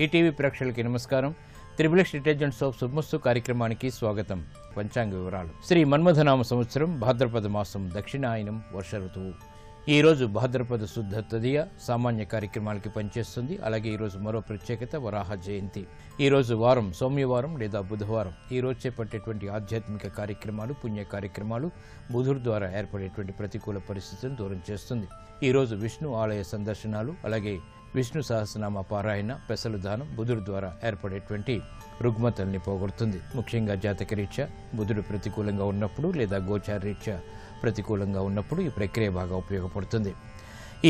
ETV ప్రేక్షకులకి నమస్కారం. Triple detergent soap శుభమస్తు కార్యక్రమానికి స్వాగతం. పంచాంగ వివరాలు. శ్రీ మన్మథనామ సంవత్సరం భాద్రపద మాసం దక్షిణాయనం వర్ష ఋతువు. ఈ రోజు భాద్రపద శుద్ధ తదియ సామాన్య కార్యక్రమాలకి పనిచేస్తుంది. అలాగే ఈరోజు మరో ప్రత్యేకత వరాహ జయంతి. ఈరోజు వారం సోమవారం లేదా బుధవారం. ఈ రోజు చేపట్టేటువంటి ఆధ్యాత్మిక కార్యక్రమాలు, పుణ్య కార్యక్రమాలు బుధుడు ద్వారా ఏర్పడేటువంటి ప్రతికూల పరిస్థితులను దూరం చేస్తుంది. ఈరోజు విష్ణు ఆలయ సందర్శనాలు, అలాగే విష్ణు సహస్రనామ పారాయణ, పెసలు దానం బుధుడు ద్వారా ఏర్పడేటువంటి రుగ్మతల్ని పోగొడుతుంది. ముఖ్యంగా జాతకరీత్యా బుధుడు ప్రతికూలంగా ఉన్నప్పుడు లేదా గోచారరీత్యా ప్రతికూలంగా ఉన్నప్పుడు ఈ ప్రక్రియ బాగా ఉపయోగపడుతుంది.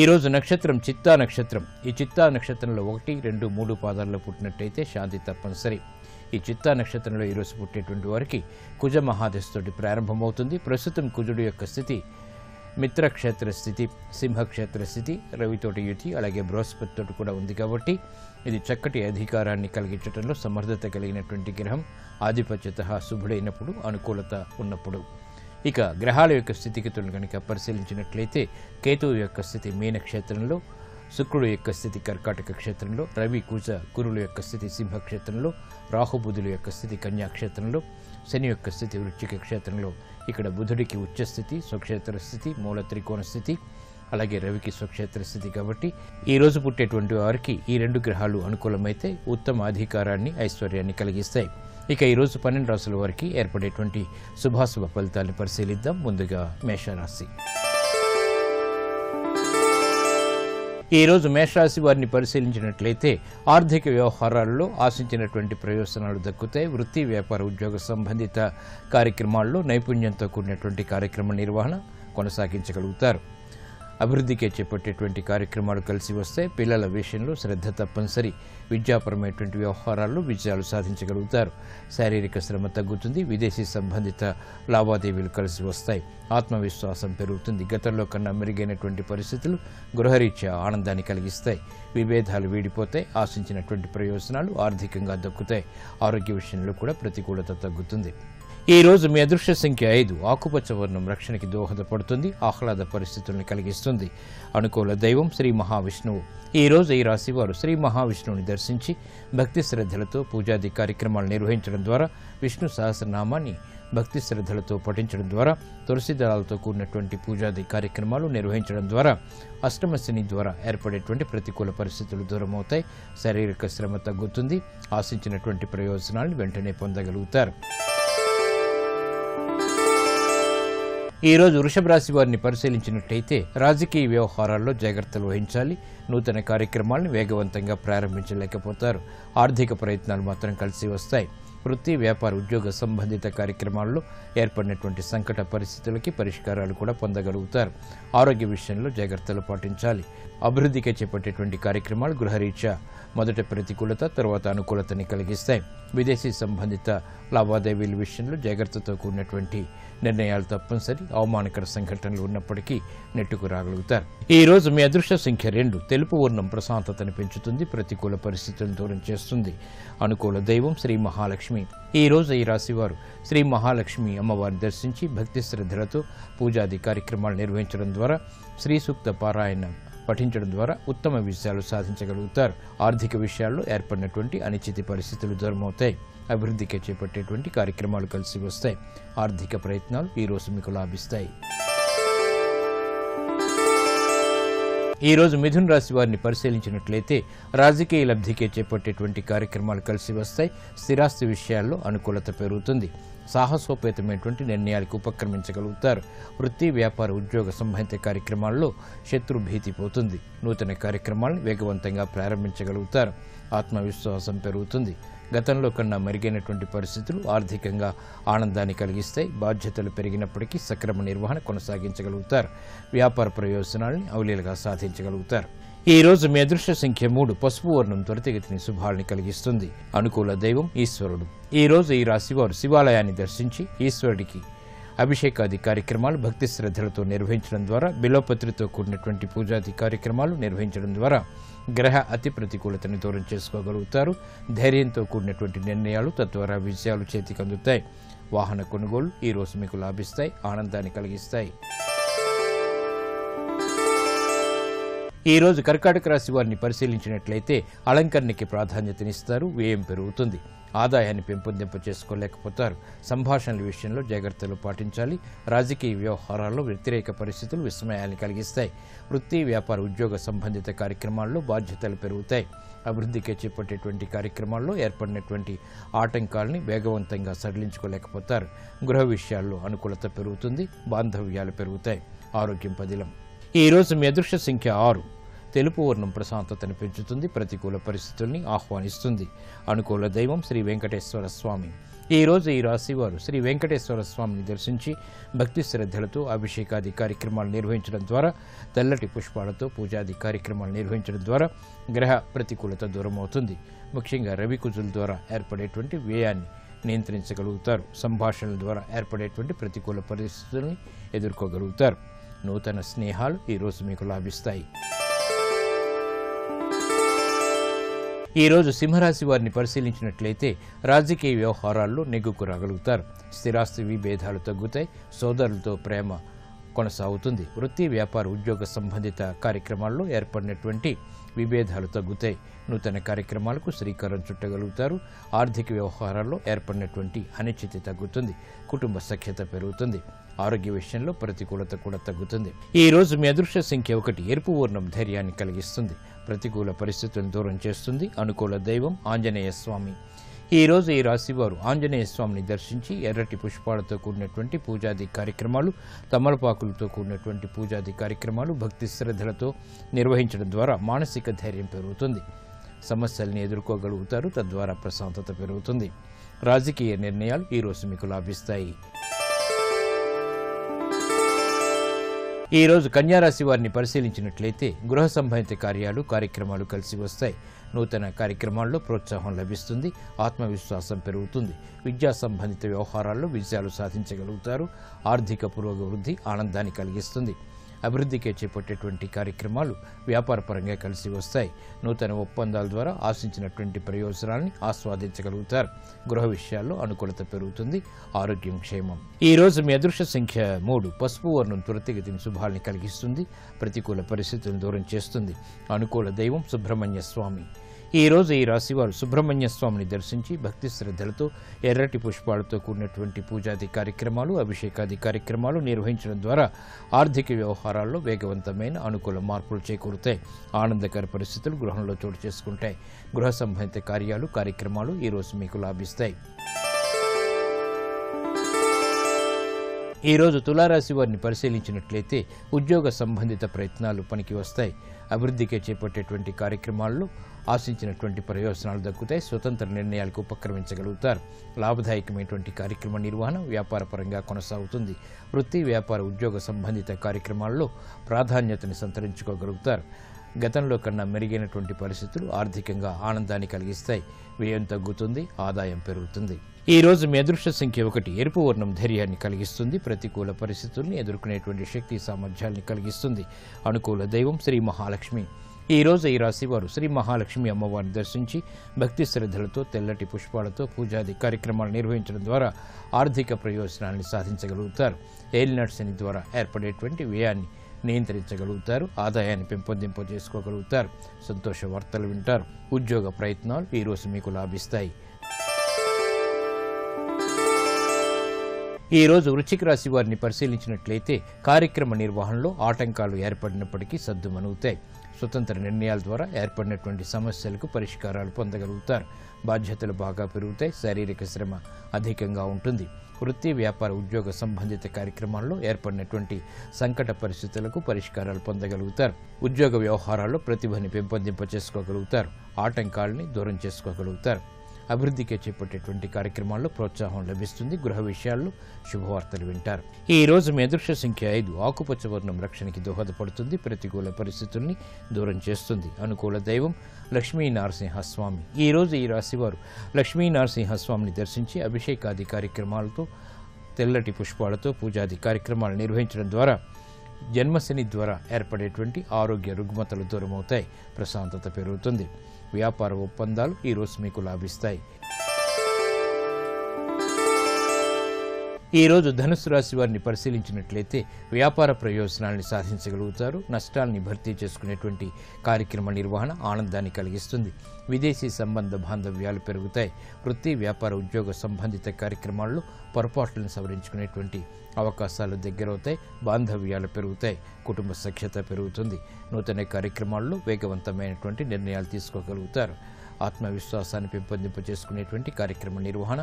ఈరోజు నక్షత్రం చిత్తా నక్షత్రం. ఈ చిత్తా నక్షత్రంలో 1, 2, 3 పాదాల్లో పుట్టినట్టయితే శాంతి తప్పనిసరి. ఈ చిత్తా నక్షత్రంలో ఈరోజు పుట్టేటువంటి వారికి కుజ మహాదశతోటి ప్రారంభమవుతుంది. ప్రస్తుతం కుజుడు యొక్క స్థితి మిత్రక్షేత్ర స్థితి, సింహక్షేత్ర స్థితి, రవితోటి యుతి, అలాగే బృహస్పతితోటి కూడా ఉంది. కాబట్టి ఇది చక్కటి అధికారాన్ని కలిగించడంలో సమర్థత కలిగినటువంటి గ్రహం. ఆధిపత్యత శుభుడైనప్పుడు, అనుకూలత ఉన్నప్పుడు. ఇక గ్రహాల యొక్క స్థితిగతులను కనుక పరిశీలించినట్లయితే కేతువు యొక్క స్థితి మీనక్షేత్రంలో, శుక్రుడు యొక్క స్థితి కర్కాటక క్షేత్రంలో, రవి కుజ గురుల యొక్క స్థితి సింహక్షేత్రంలో, రాహుబుధుల యొక్క స్థితి కన్యాక్షేత్రంలో, శని యొక్క స్థితి వృశ్చిక క్షేత్రంలో. ఇక్కడ బుధుడికి ఉచ్చస్థితి, స్వక్షేత్ర స్థితి, మూల త్రికోణ స్థితి, అలాగే రవికి స్వక్షేత్ర స్థితి. కాబట్టి ఈ రోజు పుట్టేటువంటి వారికి ఈ 2 గ్రహాలు అనుకూలమైతే ఉత్తమ అధికారాన్ని, ఐశ్వర్యాన్ని కలిగిస్తాయి. ఇక ఈరోజు 12 రాశుల వారికి ఏర్పడేటువంటి శుభాశుభ ఫలితాలను పరిశీలిద్దాం. ముందుగా మేషరాశి. ఈ రోజు మేషరాశి వారిని పరిశీలించినట్లయితే ఆర్థిక వ్యవహారాల్లో ఆశించినటువంటి ప్రయోజనాలు దక్కుతాయి. వృత్తి, వ్యాపార, ఉద్యోగ సంబంధిత కార్యక్రమాల్లో నైపుణ్యంతో కూడినటువంటి కార్యక్రమ నిర్వహణ కొనసాగించగలుగుతారు. అభివృద్ధికే చేపట్టేటువంటి కార్యక్రమాలు కలిసి వస్తాయి. పిల్లల విషయంలో శ్రద్ధ తప్పనిసరి. విద్యాపరమైనటువంటి వ్యవహారాల్లో విజయాలు సాధించగలుగుతారు. శారీరక శ్రమ తగ్గుతుంది. విదేశీ సంబంధిత లావాదేవీలు కలిసి వస్తాయి. ఆత్మవిశ్వాసం పెరుగుతుంది. గతంలో కన్నా మెరుగైనటువంటి పరిస్థితులు గృహరీత్యా ఆనందాన్ని కలిగిస్తాయి. విభేదాలు వీడిపోతాయి. ఆశించినటువంటి ప్రయోజనాలు ఆర్థికంగా దక్కుతాయి. ఆరోగ్య విషయంలో కూడా ప్రతికూలత తగ్గుతుంది. ఈ రోజు మీ అదృష్ట సంఖ్య 5. ఆకుపచ్చ వర్ణం రక్షణకి దోహదపడుతుంది. ఆహ్లాద పరిస్థితుల్ని కలిగిస్తుంది. అనుకూల దైవం శ్రీ మహావిష్ణువు. ఈ రోజు ఈ రాశి వారు శ్రీ మహావిష్ణువుని దర్శించి భక్తి శ్రద్ధలతో పూజాది కార్యక్రమాలు నిర్వహించడం ద్వారా, విష్ణు సహస్రనామాన్ని భక్తి శ్రద్ధలతో పఠించడం ద్వారా, తులసి దళాలతో కూడినటువంటి పూజాది కార్యక్రమాలు నిర్వహించడం ద్వారా అష్టమ శని ద్వారా ఏర్పడేటువంటి ప్రతికూల పరిస్థితులు దూరమవుతాయి. శారీరక శ్రమ తగ్గుతుంది. ఆశించినటువంటి ప్రయోజనాలను వెంటనే పొందగలుగుతారు. ఈ రోజు వృషభ రాశి వారిని పరిశీలించినట్టయితే రాజకీయ వ్యవహారాల్లో జాగ్రత్తలు వహించాలి. నూతన కార్యక్రమాలను వేగవంతంగా ప్రారంభించలేకపోతారు. ఆర్థిక ప్రయత్నాలు మాత్రం కలిసి వస్తాయి. వృత్తి, వ్యాపార, ఉద్యోగ సంబంధిత కార్యక్రమాల్లో ఏర్పడినటువంటి సంకట పరిస్థితులకి పరిష్కారాలు కూడా పొందగలుగుతారు. ఆరోగ్య విషయంలో జాగ్రత్తలు పాటించాలి. అభివృద్ధికి చేపట్టేటువంటి కార్యక్రమాలు గృహరీత్యా మొదట ప్రతికూలత, తర్వాత అనుకూలతని కలిగిస్తాయి. విదేశీ సంబంధిత లావాదేవీల విషయంలో జాగ్రత్తతో కూడినటువంటి నిర్ణయాలు తప్పనిసరి. అవమానకర సంఘటనలు ఉన్నప్పటికీ నెట్టుకు రాగలుగుతారు. ఈ రోజు మీ అదృష్ట సంఖ్య 2. తెలుపు వర్ణం ప్రశాంతతను పెంచుతుంది. ప్రతికూల పరిస్థితులను దూరం చేస్తుంది. అనుకూల దైవం శ్రీ మహాలక్ష్మి. ఈ రోజు ఈ రాశివారు శ్రీ మహాలక్ష్మి అమ్మవారిని దర్శించి భక్తి శ్రద్ధలతో పూజాది కార్యక్రమాలు నిర్వహించడం ద్వారా, శ్రీ సూక్త పారాయణ పఠించడం ద్వారా ఉత్తమ విజయాలు సాధించగలుగుతారు. ఆర్థిక విషయాల్లో ఏర్పడినటువంటి అనిశ్చిత పరిస్థితులు దూరమవుతాయి. అభివృద్ధికి చేపట్టేటువంటి కార్యక్రమాలు కలిసి వస్తాయి. ఆర్థిక ప్రయత్నాలు ఈ రోజు మీకు లాభిస్తాయి. ఈ రోజు మిథున రాశి వారిని పరిశీలించినట్లయితే రాజకీయ లబ్ధికే చేపట్టేటువంటి కార్యక్రమాలు కలిసి వస్తాయి. స్థిరాస్తి విషయాల్లో అనుకూలత పెరుగుతుంది. సాహసోపేతమైనటువంటి నిర్ణయాలకు ఉపక్రమించగలుగుతారు. వృత్తి, వ్యాపార, ఉద్యోగ సంబంధిత కార్యక్రమాల్లో శత్రు భీతి పోతుంది. నూతన కార్యక్రమాలను వేగవంతంగా ప్రారంభించగలుగుతారు. ఆత్మవిశ్వాసం పెరుగుతుంది. గతంలో కన్నా మెరుగైనటువంటి పరిస్థితులు ఆర్థికంగా ఆనందాన్ని కలిగిస్తాయి. బాధ్యతలు పెరిగినప్పటికీ సక్రమ నిర్వహణ కొనసాగించగలుగుతారు. వ్యాపార ప్రయోజనాలను అవలీలగా సాధించగలుగుతారు. ఈ రోజు మీ అదృష్ట సంఖ్య 3. పసుపు వర్ణం త్వరితగతిని శుభాల్ని కలిగిస్తుంది. అనుకూల దైవం ఈశ్వరుడు. ఈ రోజు ఈ రాశివారు శివాలయాన్ని దర్శించి ఈశ్వరుడికి అభిషేకాది కార్యక్రమాలు భక్తి శ్రద్ధలతో నిర్వహించడం ద్వారా, బిలోపత్రితో కూడినటువంటి పూజాది కార్యక్రమాలు నిర్వహించడం ద్వారా గ్రహ అతి ప్రతికూలతని దూరం చేసుకోగలుగుతారు. ధైర్యంతో కూడినటువంటి నిర్ణయాలు తద్వారా విజయాలు చేతికి అందుతాయి. వాహన కొనుగోలు ఈ రోజు మీకు లాభిస్తాయి. ఆనందాన్ని కలిగిస్తాయి. ఈ రోజు కర్కాటక రాశి వారిని పరిశీలించినట్లయితే అలంకరణకి ప్రాధాన్యతనిస్తారు, వ్యయం పెరుగుతుంది. ఆదాయాన్ని పెంపొందింప చేసుకోలేకపోతారు. సంభాషణల విషయంలో జాగ్రత్తలు పాటించాలి. రాజకీయ వ్యవహారాల్లో వ్యతిరేక పరిస్థితులు విస్మయాన్ని కలిగిస్తాయి. వృత్తి, వ్యాపార, ఉద్యోగ సంబంధిత కార్యక్రమాల్లో బాధ్యతలు పెరుగుతాయి. అభివృద్ధికి చేపట్టేటువంటి కార్యక్రమాల్లో ఏర్పడినటువంటి ఆటంకాలని వేగవంతంగా సడలించుకోలేకపోతారు. గృహ విషయాల్లో అనుకూలత పెరుగుతుంది. బాంధవ్యాలు పెరుగుతాయి. ఆరోగ్యం పదిలం. ఈ రోజు మీ అదృష్ట సంఖ్య 6. తెలుపు వర్ణం ప్రశాంతతను పెంచుతుంది. ప్రతికూల పరిస్థితుల్ని ఆహ్వానిస్తుంది. అనుకూల దైవం శ్రీ వెంకటేశ్వర స్వామి. ఈ రోజు ఈ రాశివారు శ్రీ వెంకటేశ్వర స్వామిని దర్శించి భక్తి శ్రద్ధలతో అభిషేకాది కార్యక్రమాలు నిర్వహించడం ద్వారా, తెల్లటి పుష్పాలతో పూజాది కార్యక్రమాలు నిర్వహించడం ద్వారా గ్రహ ప్రతికూలత దూరం అవుతుంది. ముఖ్యంగా రవి కుజుల ద్వారా ఏర్పడేటువంటి వ్యయాన్ని నియంత్రించగలుగుతారు. సంభాషణల ద్వారా ఏర్పడేటువంటి ప్రతికూల పరిస్థితుల్ని ఎదుర్కోగలుగుతారు. నూతన స్నేహాలు ఈరోజు మీకు లాభిస్తాయి. ఈరోజు సింహరాశి వారిని పరిశీలించినట్లయితే రాజకీయ వ్యవహారాల్లో నెగ్గుకు రాగలుగుతారు. స్థిరాస్తి విభేదాలు తగ్గుతాయి. సోదరులతో ప్రేమ కొనసాగుతుంది. వృత్తి, వ్యాపార, ఉద్యోగ సంబంధిత కార్యక్రమాల్లో ఏర్పడినటువంటి విభేదాలు తగ్గుతాయి. నూతన కార్యక్రమాలకు శ్రీకారం చుట్టగలుగుతారు. ఆర్థిక వ్యవహారాల్లో ఏర్పడినటువంటి అనిశ్చితి తగ్గుతుంది. కుటుంబ సఖ్యత పెరుగుతుంది. ఆరోగ్య విషయంలో ప్రతికూలత కూడా తగ్గుతుంది. ఈ రోజు మీ అదృష్ట సంఖ్య 1. ఎరుపు వర్ణం ధైర్యాన్ని కలిగిస్తుంది. ప్రతికూల పరిస్థితులను దూరం చేస్తుంది. అనుకూల దైవం ఆంజనేయ స్వామి. ఈ రోజు ఈ రాశివారు ఆంజనేయ స్వామిని దర్శించి ఎర్రటి పుష్పాలతో కూడినటువంటి పూజాది కార్యక్రమాలు, తమలపాకులతో కూడినటువంటి పూజాది కార్యక్రమాలు భక్తి శ్రద్ధలతో నిర్వహించడం ద్వారా మానసిక ధైర్యం పెరుగుతుంది. సమస్యల్ని ఎదుర్కోగలుగుతారు. తద్వారా ప్రశాంతత పెరుగుతుంది. రాజకీయ నిర్ణయాలు ఈరోజు మీకు లాభిస్తాయి. ఈ రోజు కన్యారాశి వారిని పరిశీలించినట్లయితే గృహ సంబంధిత కార్యక్రమాలు కలిసి వస్తాయి. నూతన కార్యక్రమాల్లో ప్రోత్సాహం లభిస్తుంది. ఆత్మవిశ్వాసం పెరుగుతుంది. విద్యా సంబంధిత వ్యవహారాల్లో విజయాలు సాధించగలుగుతారు. ఆర్థిక పురోగవృద్ధి ఆనందాన్ని కలిగిస్తుంది. అభివృద్ధికే చేపట్టేటువంటి కార్యక్రమాలు వ్యాపారపరంగా కలిసి వస్తాయి. నూతన ఒప్పందాల ద్వారా ఆశించినటువంటి ప్రయోజనాల్ని ఆస్వాదించగలుగుతారు. గృహ విషయాల్లో అనుకూలత పెరుగుతుంది. ఆరోగ్యం క్షేమం. ఈ రోజు మీ అదృష్ట సంఖ్య 3. పసుపు వర్ణం త్వరితగతిన శుభాల్ని కలిగిస్తుంది. ప్రతికూల పరిస్థితులను దూరం చేస్తుంది. అనుకూల దైవం సుబ్రహ్మణ్య స్వామి. ఈ రోజు ఈ రాశివారు సుబ్రహ్మణ్య స్వామిని దర్శించి భక్తి శ్రద్ధలతో ఎర్రటి పుష్పాలతో కూడినటువంటి పూజాది కార్యక్రమాలు, అభిషేకాది కార్యక్రమాలు నిర్వహించడం ద్వారా ఆర్థిక వ్యవహారాల్లో వేగవంతమైన అనుకూల మార్పులు చేకూరుతాయి. ఆనందకర పరిస్థితులు గృహంలో చోటు చేసుకుంటాయి. గృహ సంబంధిత కార్యక్రమాలు ఈరోజు మీకు లాభిస్తాయి. ఈ రోజు తులారాశి వారిని పరిశీలించినట్లయితే ఉద్యోగ సంబంధిత ప్రయత్నాలు పనికి వస్తాయి. అభివృద్ధికే చేపట్టేటువంటి కార్యక్రమాల్లో ఆశించినటువంటి ప్రయోజనాలు దక్కుతాయి. స్వతంత్ర నిర్ణయాలకు ఉపక్రమించగలుగుతారు. లాభదాయకమైనటువంటి కార్యక్రమ నిర్వహణ వ్యాపారపరంగా కొనసాగుతుంది. వృత్తి, వ్యాపార, ఉద్యోగ సంబంధిత కార్యక్రమాల్లో ప్రాధాన్యతని సంతరించుకోగలుగుతారు. గతంలో కన్నా మెరుగైనటువంటి పరిస్థితులు ఆర్థికంగా ఆనందాన్ని కలిగిస్తాయి. వ్యయం తగ్గుతుంది. ఆదాయం పెరుగుతుంది. ఈ రోజు మీ అదృష్ట సంఖ్య 1. ఎరుపు వర్ణం ధైర్యాన్ని కలిగిస్తుంది. ప్రతికూల పరిస్థితుల్ని ఎదుర్కొనేటువంటి శక్తి సామర్థ్యాల్ని కలిగిస్తుంది. అనుకూల దైవం శ్రీ మహాలక్ష్మి. ఈ రోజు ఈ రాశివారు శ్రీ మహాలక్ష్మి అమ్మవారిని దర్శించి భక్తి శ్రద్ధలతో తెల్లటి పుష్పాలతో పూజాది కార్యక్రమాలు నిర్వహించడం ద్వారా ఆర్థిక ప్రయోజనాన్ని సాధించగలుగుతారు. ఏలినాటి శని ద్వారా ఏర్పడేటువంటి వ్యయాన్ని నియంత్రించగలుగుతారు. ఆదాయాన్ని పెంపొందింపజేసుకోగలుగుతారు. సంతోష వార్తలు వింటారు. ఉద్యోగ ప్రయత్నాలు ఈరోజు మీకు లాభిస్తాయి. ఈ రోజు వృశ్చిక రాశి వారిని పరిశీలించినట్లయితే కార్యక్రమ నిర్వహణలో ఆటంకాలు ఏర్పడినప్పటికీ సద్దుమణుగుతాయి. స్వతంత్ర నిర్ణయాల ద్వారా ఏర్పడినటువంటి సమస్యలకు పరిష్కారాలు పొందగలుగుతారు. బాధ్యతలు బాగా పెరుగుతాయి. శారీరక శ్రమ అధికంగా ఉంటుంది. వృత్తి, వ్యాపార, ఉద్యోగ సంబంధిత కార్యక్రమాల్లో ఏర్పడినటువంటి సంకట పరిస్థితులకు పరిష్కారాలు పొందగలుగుతారు. ఉద్యోగ వ్యవహారాల్లో ప్రతిభని పెంపొందింపచేసుకోగలుగుతారు. ఆటంకాలని దూరం చేసుకోగలుగుతారు. అభివృద్ధికి చేపట్టేటువంటి కార్యక్రమాల్లో ప్రోత్సాహం లభిస్తుంది. గృహ విషయాల్లో శుభవార్తలు వింటారు. ఈ రోజు మీ అదృష్ట సంఖ్య 5. ఆకుపచ్చ వర్ణం రక్షణకి దోహదపడుతుంది. ప్రతికూల పరిస్థితుల్ని దూరం చేస్తుంది. అనుకూల దైవం లక్ష్మీ నరసింహస్వామి. ఈ రోజు ఈ రాశివారు లక్ష్మీ నరసింహస్వామిని దర్శించి అభిషేకాది కార్యక్రమాలతో తెల్లటి పుష్పాలతో పూజాది కార్యక్రమాలు నిర్వహించడం ద్వారా జన్మశని ద్వారా ఏర్పడేటువంటి ఆరోగ్య రుగ్మతలు దూరమవుతాయి. ప్రశాంతత పెరుగుతుంది. వ్యాపార ఒప్పందాలు ఈరోజు మీకు లాభిస్తాయి. ఈ రోజు ధనుసు రాశి వారిని పరిశీలించినట్లయితే వ్యాపార ప్రయోజనాల్ని సాధించగలుగుతారు. నష్టాల్ని భర్తీ చేసుకునేటువంటి కార్యక్రమ నిర్వహణ ఆనందాన్ని కలిగిస్తుంది. విదేశీ సంబంధ బాంధవ్యాలు పెరుగుతాయి. వృత్తి, వ్యాపార, ఉద్యోగ సంబంధిత కార్యక్రమాల్లో పొరపాట్లను సవరించుకునేటువంటి అవకాశాలు దగ్గరవుతాయి. బాంధవ్యాలు పెరుగుతాయి. కుటుంబ సఖ్యత పెరుగుతుంది. నూతన కార్యక్రమాల్లో వేగవంతమైనటువంటి నిర్ణయాలు తీసుకోగలుగుతారు. ఆత్మవిశ్వాసాన్ని పెంపొందింప చేసుకునేటువంటి కార్యక్రమ నిర్వహణ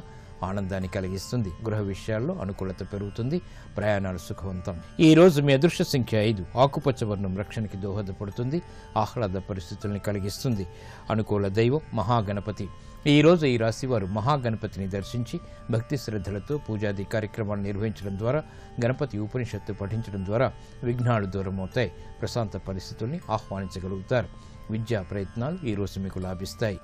ఆనందాన్ని కలిగిస్తుంది. గృహ విషయాల్లో అనుకూలత పెరుగుతుంది. ప్రయాణాలు సుఖవంతం. ఈ రోజు మీ అదృష్ట సంఖ్య 5. ఆకుపచ్చ వర్ణం రక్షణకి దోహదపడుతుంది. ఆహ్లాద పరిస్థితుల్ని కలిగిస్తుంది. అనుకూల దైవం మహాగణపతి. ఈ రోజు ఈ రాశి వారు మహాగణపతిని దర్శించి భక్తి శ్రద్ధలతో పూజాది కార్యక్రమాలు నిర్వహించడం ద్వారా, గణపతి ఉపనిషత్తు పఠించడం ద్వారా విఘ్నాలు దూరమవుతాయి. ప్రశాంత పరిస్థితుల్ని ఆహ్వానించగలుగుతారు. విద్యా ప్రయత్నాలు ఈ రోజు మీకు లాభిస్తాయి.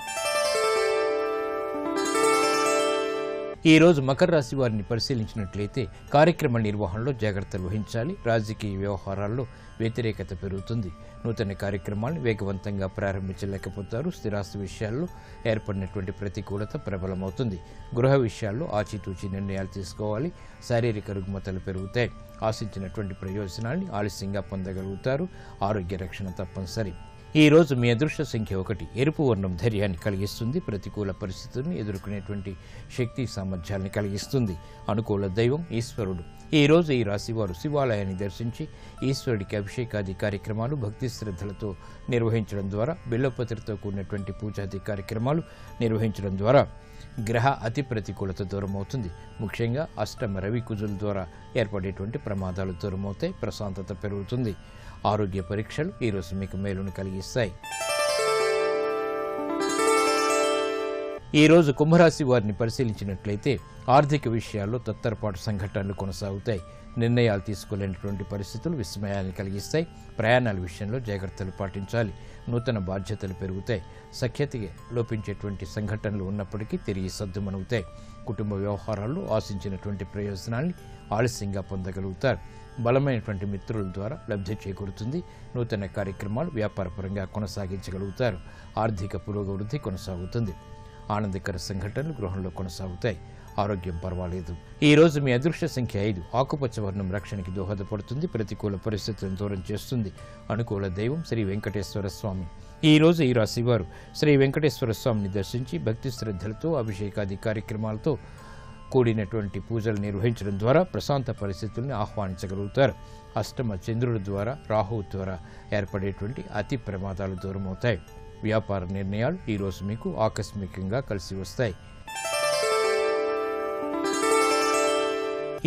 ఈ రోజు మకర రాశి వారిని పరిశీలించినట్లయితే కార్యక్రమ నిర్వహణలో జాగ్రత్తలు వహించాలి. రాజకీయ వ్యవహారాల్లో వ్యతిరేకత పెరుగుతుంది. నూతన కార్యక్రమాలను వేగవంతంగా ప్రారంభించలేకపోతారు. స్థిరాస్తి విషయాల్లో ఏర్పడినటువంటి ప్రతికూలత ప్రబలమవుతుంది. గృహ విషయాల్లో ఆచితూచి నిర్ణయాలు తీసుకోవాలి. శారీరక రుగ్మతలు పెరుగుతాయి. ఆశించినటువంటి ప్రయోజనాల్ని ఆలస్యంగా పొందగలుగుతారు. ఆరోగ్య రక్షణ తప్పనిసరి. ఈ రోజు మీ అదృష్ట సంఖ్య 1. ఎరుపు వర్ణం ధైర్యాన్ని కలిగిస్తుంది. ప్రతికూల పరిస్థితుల్ని ఎదుర్కొనేటువంటి శక్తి సామర్థ్యాన్ని కలిగిస్తుంది. అనుకూల దైవం ఈశ్వరుడు. ఈ రోజు ఈ రాశివారు శివాలయాన్ని దర్శించి ఈశ్వరుడికి అభిషేకాది కార్యక్రమాలు భక్తి శ్రద్ధలతో నిర్వహించడం ద్వారా, బిల్వపత్రితో కూడినటువంటి పూజాది కార్యక్రమాలు నిర్వహించడం ద్వారా గ్రహ అతి ప్రతికూలత దూరమవుతుంది. ముఖ్యంగా అష్టమ రవి కుజుల ద్వారా ఏర్పడేటువంటి ప్రమాదాలు దూరమవుతాయి. ప్రశాంతత పెరుగుతుంది. ఆరోగ్య పరీక్షలు ఈరోజు మీకు మేలును కలిగిస్తాయి. ఈ రోజు కుంభరాశి వారిని పరిశీలించినట్లయితే ఆర్థిక విషయాల్లో తత్తరపాటు సంఘటనలు కొనసాగుతాయి. నిర్ణయాలు తీసుకోలేనటువంటి పరిస్థితులు విస్మయాన్ని కలిగిస్తాయి. ప్రయాణాల విషయంలో జాగ్రత్తలు పాటించాలి. నూతన బాధ్యతలు పెరుగుతాయి. సఖ్యతకి లోపించేటువంటి సంఘటనలు ఉన్నప్పటికీ తిరిగి సద్దుమణుగుతాయి. కుటుంబ వ్యవహారాల్లో ఆశించినటువంటి ప్రయోజనాల్ని ఆలస్యంగా పొందగలుగుతారు. బలమైనటువంటి మిత్రుల ద్వారా లబ్ధి చేకూరుతుంది. నూతన కార్యక్రమాలు వ్యాపారపరంగా కొనసాగించగలుగుతారు. ఆర్థిక పురోగవృద్ధి కొనసాగుతుంది. ఆనందకర సంఘటనలు గృహంలో కొనసాగుతాయి. ఆరోగ్యం పర్వాలేదు. ఈ రోజు మీ అదృష్ట సంఖ్య 5. ఆకుపచ్చ వర్ణం రక్షణకి దోహదపడుతుంది. ప్రతికూల పరిస్థితులను దూరం చేస్తుంది. అనుకూల దైవం శ్రీ వెంకటేశ్వర స్వామి. ఈ రోజు ఈ రాశి వారు శ్రీ వెంకటేశ్వర స్వామిని దర్శించి భక్తి శ్రద్ధలతో అభిషేకాది కార్యక్రమాలతో కూడినటువంటి పూజలు నిర్వహించడం ద్వారా ప్రశాంత పరిస్థితుల్ని ఆహ్వానించగలుగుతారు. అష్టమ చంద్రుడి ద్వారా, రాహువు ద్వారా ఏర్పడేటువంటి అతి ప్రమాదాలు దూరమవుతాయి. వ్యాపార నిర్ణయాలు ఈరోజు మీకు ఆకస్మికంగా కలిసి వస్తాయి.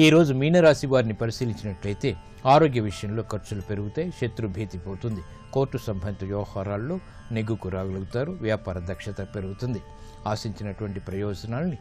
ఈ రోజు మీనరాశి వారిని పరిశీలించినట్లయితే ఆరోగ్య విషయంలో ఖర్చులు పెరుగుతాయి. శత్రు భీతి పోతుంది. కోర్టు సంబంధిత వ్యవహారాల్లో నెగ్గుకు రాగలుగుతారు. వ్యాపార దక్షత పెరుగుతుంది. ఆశించినటువంటి ప్రయోజనాల్ని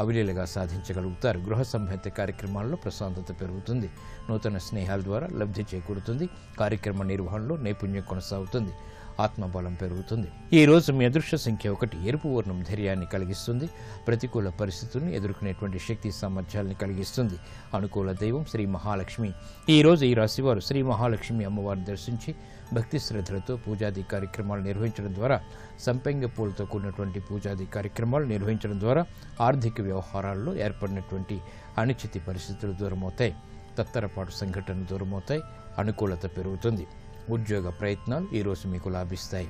అవలీలగా సాధించగలుగుతారు. గృహ సంబంధిత కార్యక్రమాల్లో ప్రశాంతత పెరుగుతుంది. నూతన స్నేహాల ద్వారా లబ్ధి చేకూరుతుంది. కార్యక్రమ నిర్వహణలో నైపుణ్యం కొనసాగుతుంది. ఆత్మబలం పెరుగుతుంది. ఈ రోజు మీ అదృష్ట సంఖ్య 1. ఎరుపు వర్ణం ధైర్యాన్ని కలిగిస్తుంది. ప్రతికూల పరిస్థితుల్ని ఎదుర్కొనేటువంటి శక్తి సామర్థ్యాన్ని కలిగిస్తుంది. అనుకూల దైవం శ్రీ మహాలక్ష్మి. ఈ రోజు ఈ రాశివారు శ్రీ మహాలక్ష్మి అమ్మవారిని దర్శించి భక్తి శ్రద్ధలతో పూజాది కార్యక్రమాలు నిర్వహించడం ద్వారా, సంపెంగ పూలతో కూడినటువంటి పూజాది కార్యక్రమాలు నిర్వహించడం ద్వారా ఆర్థిక వ్యవహారాల్లో ఏర్పడినటువంటి అనిశ్చిత పరిస్థితులు దూరమవుతాయి. తత్తరపాటు సంఘటనలు దూరమవుతాయి. అనుకూలత పెరుగుతుంది. ఉద్యోగ ప్రయత్నాలు ఈరోజు మీకు లాభిస్తాయి.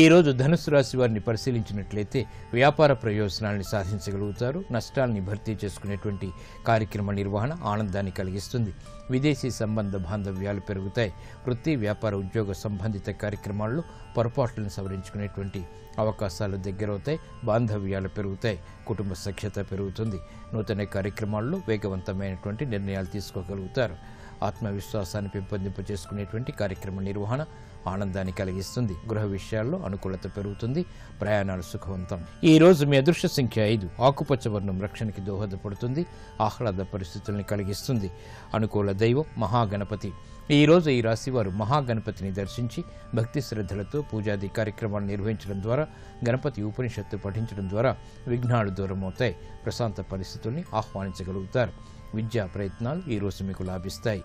ఈ రోజు ధనుసు రాశి వారిని పరిశీలించినట్లయితే వ్యాపార ప్రయోజనాల్ని సాధించగలుగుతారు. నష్టాల్ని భర్తీ చేసుకునేటువంటి కార్యక్రమ నిర్వహణ ఆనందాన్ని కలిగిస్తుంది. విదేశీ సంబంధ బాంధవ్యాలు పెరుగుతాయి. వృత్తి, వ్యాపార, ఉద్యోగ సంబంధిత కార్యక్రమాల్లో పొరపాట్లను సవరించుకునేటువంటి అవకాశాలు దగ్గరవుతాయి. బాంధవ్యాలు పెరుగుతాయి. కుటుంబ సఖ్యత పెరుగుతుంది. నూతన కార్యక్రమాల్లో వేగవంతమైనటువంటి నిర్ణయాలు తీసుకోగలుగుతారు. ఆత్మవిశ్వాసాన్ని పెంపొందింప చేసుకునేటువంటి కార్యక్రమ నిర్వహణ ఆనందాన్ని కలిగిస్తుంది. గృహ విషయాల్లో అనుకూలత పెరుగుతుంది. ప్రయాణాలు సుఖవంతం. ఈ రోజు మీ అదృష్ట సంఖ్య 5. ఆకుపచ్చ వర్ణం రక్షణకి దోహదపడుతుంది. ఆహ్లాద పరిస్థితుల్ని కలిగిస్తుంది. అనుకూల దైవం మహాగణపతి. ఈ రోజు ఈ రాశివారు మహాగణపతిని దర్శించి భక్తి శ్రద్ధలతో పూజాది కార్యక్రమాలు నిర్వహించడం ద్వారా, గణపతి ఉపనిషత్తు పఠించడం ద్వారా విఘ్నాలు దూరమవుతాయి. ప్రశాంత పరిస్థితుల్ని ఆహ్వానించగలుగుతారు. విద్యా ప్రయత్నాలు ఈరోజు మీకు లాభిస్తాయి.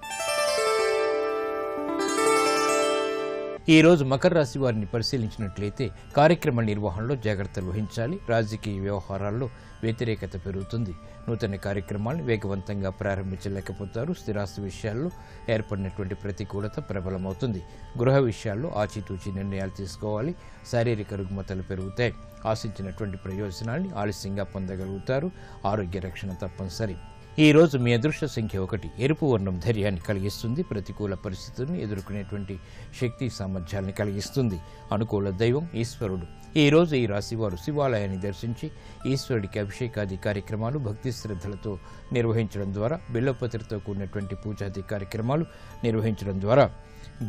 ఈ రోజు మకర రాశి వారిని పరిశీలించినట్లయితే కార్యక్రమ నిర్వహణలో జాగ్రత్తలు వహించాలి. రాజకీయ వ్యవహారాల్లో వ్యతిరేకత పెరుగుతుంది. నూతన కార్యక్రమాలను వేగవంతంగా ప్రారంభించలేకపోతారు. స్థిరాస్తి విషయాల్లో ఏర్పడినటువంటి ప్రతికూలత ప్రబలమవుతుంది. గృహ విషయాల్లో ఆచితూచి నిర్ణయాలు తీసుకోవాలి. శారీరక రుగ్మతలు పెరుగుతాయి. ఆశించినటువంటి ప్రయోజనాన్ని ఆలస్యంగా పొందగలుగుతారు. ఆరోగ్య రక్షణ తప్పనిసరి. ఈ రోజు మీ అదృష్ట సంఖ్య 1. ఎరుపు వర్ణం ధైర్యాన్ని కలిగిస్తుంది. ప్రతికూల పరిస్థితులను ఎదుర్కొనేటువంటి శక్తి సామర్థ్యాన్ని కలిగిస్తుంది. అనుకూల దైవం ఈశ్వరుడు. ఈ రోజు ఈ రాశివారు శివాలయాన్ని దర్శించి ఈశ్వరుడికి అభిషేకాది కార్యక్రమాలు భక్తి శ్రద్ధలతో నిర్వహించడం ద్వారా, బిల్వపత్రితో కూడినటువంటి పూజాది కార్యక్రమాలు నిర్వహించడం ద్వారా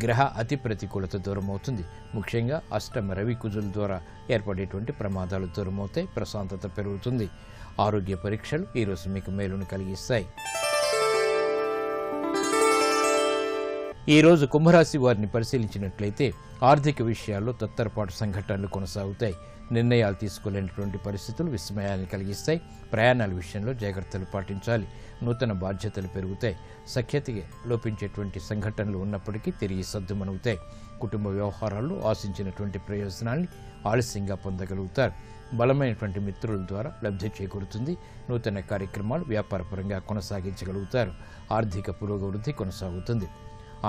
గ్రహ అతి ప్రతికూలత దూరమవుతుంది. ముఖ్యంగా అష్టమ రవి కుజుల ద్వారా ఏర్పడేటువంటి ప్రమాదాలు దూరమవుతాయి. ప్రశాంతత పెరుగుతుంది. ఆరోగ్య పరీక్షలు ఈరోజు మీకు మేలును కలిగిస్తాయి. ఈరోజు కుంభరాశి వారిని పరిశీలించినట్లయితే ఆర్థిక విషయాల్లో తత్తరపాటు సంఘటనలు కొనసాగుతాయి. నిర్ణయాలు తీసుకోలేనటువంటి పరిస్థితులు విస్మయాన్ని కలిగిస్తాయి. ప్రయాణాల విషయంలో జాగ్రత్తలు పాటించాలి. నూతన బాధ్యతలు పెరుగుతాయి. సఖ్యతకి లోపించేటువంటి సంఘటనలు ఉన్నప్పటికీ తిరిగి సద్దుమణుగుతాయి. కుటుంబ వ్యవహారాల్లో ఆశించినటువంటి ప్రయోజనాల్ని ఆలస్యంగా పొందగలుగుతారు. బలమైనటువంటి మిత్రుల ద్వారా లబ్ధి చేకూరుతుంది. నూతన కార్యక్రమాలు వ్యాపారపరంగా కొనసాగించగలుగుతారు. ఆర్థిక పురోగవృద్ధి కొనసాగుతుంది.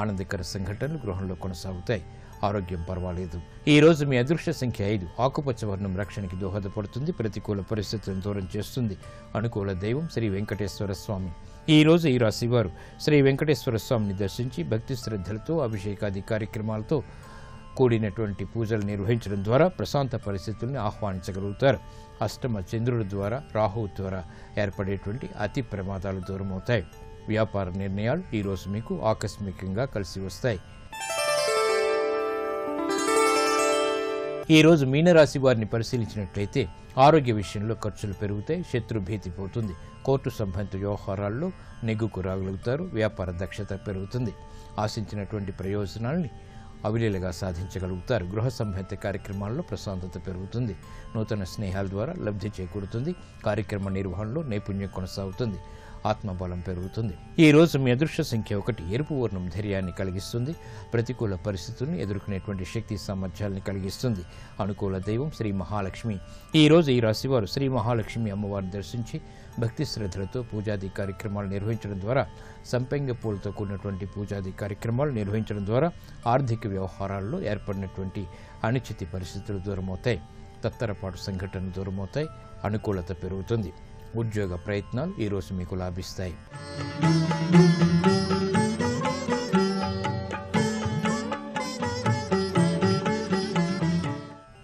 ఆనందకర సంఘటనలు గృహంలో కొనసాగుతాయి. ఆరోగ్యం పర్వాలేదు. ఈ రోజు మీ అదృష్ట సంఖ్య 5. ఆకుపచ్చ వర్ణం రక్షణకి దోహదపడుతుంది. ప్రతికూల పరిస్థితులను దూరం చేస్తుంది. అనుకూల దైవం శ్రీ వెంకటేశ్వర స్వామి. ఈ రోజు ఈ రాశివారు శ్రీ వెంకటేశ్వర స్వామిని దర్శించి భక్తి శ్రద్ధలతో అభిషేకాది కార్యక్రమాలతో కూడినటువంటి పూజలు నిర్వహించడం ద్వారా ప్రశాంత పరిస్థితుల్ని ఆహ్వానించగలుగుతారు. అష్టమ చంద్రుడి ద్వారా, రాహువు ద్వారా ఏర్పడేటువంటి అతి ప్రమాదాలు దూరమవుతాయి. వ్యాపార నిర్ణయాలు ఈరోజు మీకు ఆకస్మికంగా కలిసి వస్తాయి. ఈ రోజు మీనరాశి వారిని పరిశీలించినట్లయితే ఆరోగ్య విషయంలో ఖర్చులు పెరుగుతాయి. శత్రు భీతి పోతుంది. కోర్టు సంబంధిత వ్యవహారాల్లో నెగ్గుకు రాగలుగుతారు. వ్యాపార దక్షత పెరుగుతుంది. ఆశించినటువంటి ప్రయోజనాల్ని అవిలీలగా సాధించగలుగుతారు. గృహ సంబంధిత కార్యక్రమాల్లో ప్రశాంతత పెరుగుతుంది. నూతన స్నేహాల ద్వారా లబ్ధి చేకూరుతుంది. కార్యక్రమ నిర్వహణలో నైపుణ్యం కొనసాగుతుంది. ఆత్మబలం పెరుగుతుంది. ఈ రోజు మీ అదృష్ట సంఖ్య 1. ఎరుపు వర్ణం ధైర్యాన్ని కలిగిస్తుంది. ప్రతికూల పరిస్థితుల్ని ఎదుర్కొనేటువంటి శక్తి సామర్థ్యాన్ని కలిగిస్తుంది. అనుకూల దైవం శ్రీ మహాలక్ష్మి. ఈ రోజు ఈ రాశివారు శ్రీ మహాలక్ష్మి అమ్మవారిని దర్శించి భక్తి శ్రద్ధలతో పూజాది కార్యక్రమాలు నిర్వహించడం ద్వారా, సంపెంగ పూలతో కూడినటువంటి పూజాది కార్యక్రమాలు నిర్వహించడం ద్వారా ఆర్థిక వ్యవహారాల్లో ఏర్పడినటువంటి అనిశ్చిత పరిస్థితులు దూరమవుతాయి. తత్తరపాటు సంఘటనలు దూరమవుతాయి. అనుకూలత పెరుగుతుంది. ఉద్యోగ ప్రయత్నాలు ఈరోజు మీకు లాభిస్తాయి.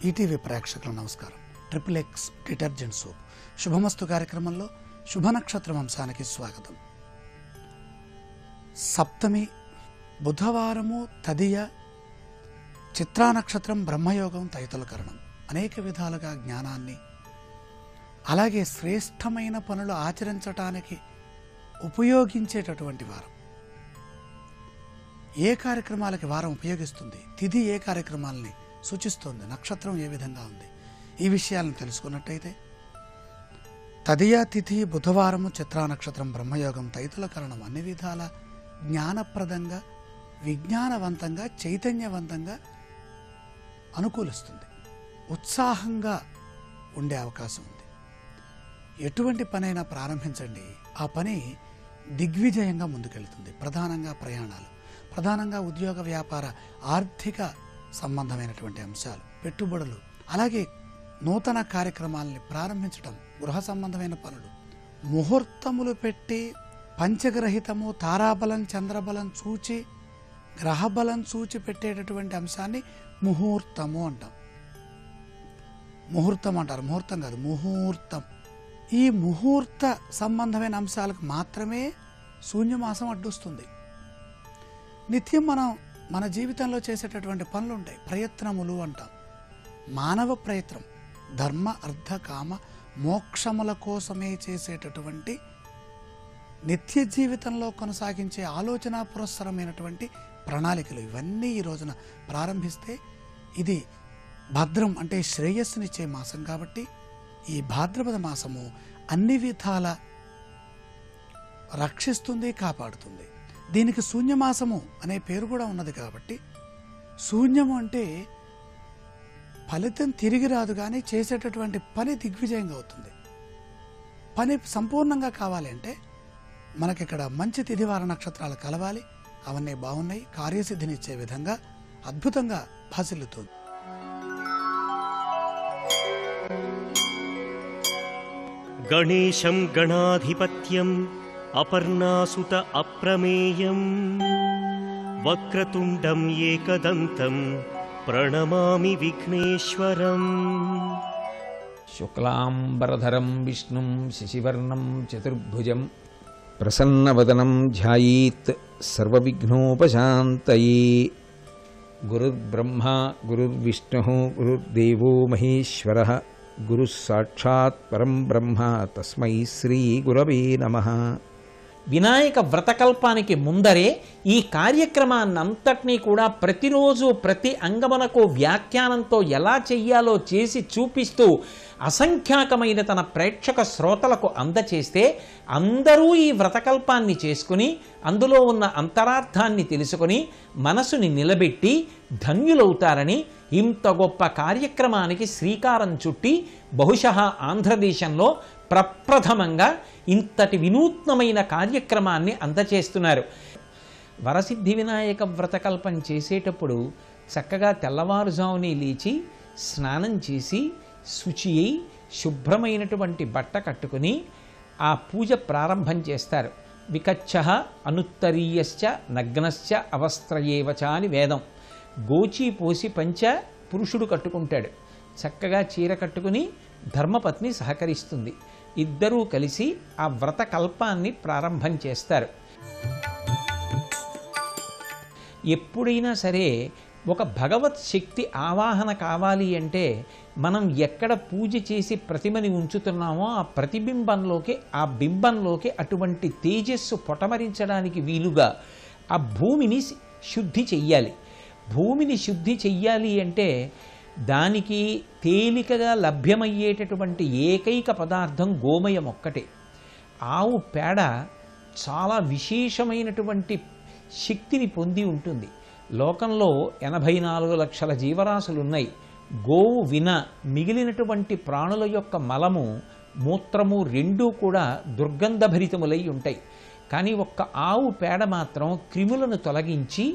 ఈటీవీ ప్రేక్షకుల నమస్కారం. ట్రిపుల్ X డిటర్జెంట్ సోప్ శుభమస్తు కార్యక్రమంలో శుభ నక్షత్రం అంశానికి స్వాగతం. సప్తమి బుధవారము తదియ చిత్రా నక్షత్రం బ్రహ్మయోగం తైతుల కరణం. అనేక విధాలుగా జ్ఞానాన్ని అలాగే శ్రేష్టమైన పనులు ఆచరించటానికి ఉపయోగించేటటువంటి వారం. ఏ కార్యక్రమాలకి వారం ఉపయోగిస్తుంది, తిథి ఏ కార్యక్రమాలని సూచిస్తుంది, నక్షత్రం ఏ విధంగా ఉంది, ఈ విషయాలను తెలుసుకున్నట్టయితే తదియా తిథి బుధవారము చిత్రా నక్షత్రం బ్రహ్మయోగం తైతుల కరణం అన్ని విధాల జ్ఞానప్రదంగా, విజ్ఞానవంతంగా, చైతన్యవంతంగా అనుకూలిస్తుంది. ఉత్సాహంగా ఉండే అవకాశం ఉంది. ఎటువంటి పనైనా ప్రారంభించండి, ఆ పని దిగ్విజయంగా ముందుకెళ్తుంది. ప్రధానంగా ప్రయాణాలు, ప్రధానంగా ఉద్యోగ వ్యాపార ఆర్థిక సంబంధమైనటువంటి అంశాలు, పెట్టుబడులు, అలాగే నూతన కార్యక్రమాలని ప్రారంభించడం, గృహ సంబంధమైన పనులు, ముహూర్తములు పెట్టి పంచగ్రహితము తారాబలం చంద్రబలం చూచి గ్రహబలం చూచి పెట్టేటటువంటి అంశాన్ని ముహూర్తము అంటాం. ముహూర్తం అంటారు, ముహూర్తం కాదు, ముహూర్తం. ఈ ముహూర్త సంబంధమైన అంశాలకు మాత్రమే శూన్యమాసం అడ్డొస్తుంది. నిత్యం మనం మన జీవితంలో చేసేటటువంటి పనులు ఉంటాయి, ప్రయత్నములు అంటాం. మానవ ప్రయత్నం ధర్మ అర్థ కామ మోక్షముల కోసమే చేసేటటువంటి నిత్య జీవితంలో కొనసాగించే ఆలోచన పురస్సరమైనటువంటి ప్రణాళికలు ఇవన్నీ ఈ రోజున ప్రారంభిస్తే ఇది భద్రం అంటే శ్రేయస్సునిచ్చే మాసం. కాబట్టి ఈ భాద్రపద మాసము అన్ని విధాల రక్షిస్తుంది, కాపాడుతుంది. దీనికి శూన్యమాసము అనే పేరు కూడా ఉన్నది కాబట్టి శూన్యము అంటే ఫలితం తిరిగి రాదు, కానీ చేసేటటువంటి పని దిగ్విజయంగా అవుతుంది. పని సంపూర్ణంగా కావాలి అంటే మనకిక్కడ మంచి తిథివార నక్షత్రాలు కలవాలి. అవన్నీ బాగున్నాయి, కార్యసిద్ధినిచ్చే విధంగా అద్భుతంగా భాసిల్లుతుంది. గణేశం గణాధిపత్యం అపర్ణాసుత అప్రమేయం వక్రతుండం ఏకదంతం ప్రణమామి విఘ్నేశ్వరం. శుక్లాంబరధరం విష్ణుం శశివర్ణం చతుర్భుజం ప్రసన్నవదనం ధ్యాయేత్ సర్వవిఘ్నోపశాంతయే. గురుర్బ్రహ్మ గురుర్విష్ణుః గురుర్దేవో మహేశ్వరః గురుః సాక్షాత్ పరం బ్రహ్మ తస్మై శ్రీ గురవే నమః. వినాయక వ్రతకల్పానికి ముందరే ఈ కార్యక్రమాన్నంతటినీ కూడా ప్రతిరోజు ప్రతి అంగమునకు వ్యాఖ్యానంతో ఎలా చెయ్యాలో చేసి చూపిస్తూ అసంఖ్యాకమైన తన ప్రేక్షక శ్రోతలకు అందచేస్తే అందరూ ఈ వ్రతకల్పాన్ని చేసుకుని అందులో ఉన్న అంతరార్థాన్ని తెలుసుకుని మనసుని నిలబెట్టి ధన్యులవుతారని ఇంత గొప్ప కార్యక్రమానికి శ్రీకారం చుట్టి బహుశः ఆంధ్రదేశంలో ప్రప్రథమంగా ఇంతటి వినూత్నమైన కార్యక్రమాన్ని అందచేస్తున్నారు. వరసిద్ధి వినాయక వ్రతకల్పం చేసేటప్పుడు చక్కగా తెల్లవారుజామునే లేచి స్నానం చేసి శుచి అయి శుభ్రమైనటువంటి బట్ట కట్టుకుని ఆ పూజ ప్రారంభం చేస్తారు. వికచ్చః అనుత్తరీయశ్చ నగ్నశ్చ అవస్త్రయేవచ అని వేదం. గోచి పోసి పంచ పురుషుడు కట్టుకుంటాడు. చక్కగా చీర కట్టుకుని ధర్మపత్ని సహకరిస్తుంది. ఇద్దరూ కలిసి ఆ వ్రతకల్పాన్ని ప్రారంభం చేస్తారు. ఎప్పుడైనా సరే ఒక భగవత్ శక్తి ఆవాహన కావాలి అంటే మనం ఎక్కడ పూజ చేసి ప్రతిమని ఉంచుతున్నామో ఆ ప్రతిబింబంలోకి ఆ బింబంలోకి అటువంటి తేజస్సు పొటమరించడానికి వీలుగా ఆ భూమిని శుద్ధి చెయ్యాలి. భూమిని శుద్ధి చెయ్యాలి అంటే దానికి తేలికగా లభ్యమయ్యేటటువంటి ఏకైక పదార్థం గోమయం ఒక్కటే. ఆవు పేడ చాలా విశేషమైనటువంటి శక్తిని పొంది ఉంటుంది. లోకంలో 84 లక్షల జీవరాశులు ఉన్నాయి. గోవు విన మిగిలినటువంటి ప్రాణుల యొక్క మలము మూత్రము రెండూ కూడా దుర్గంధభరితములై ఉంటాయి. కానీ ఒక్క ఆవు పేడ మాత్రం క్రిములను తొలగించి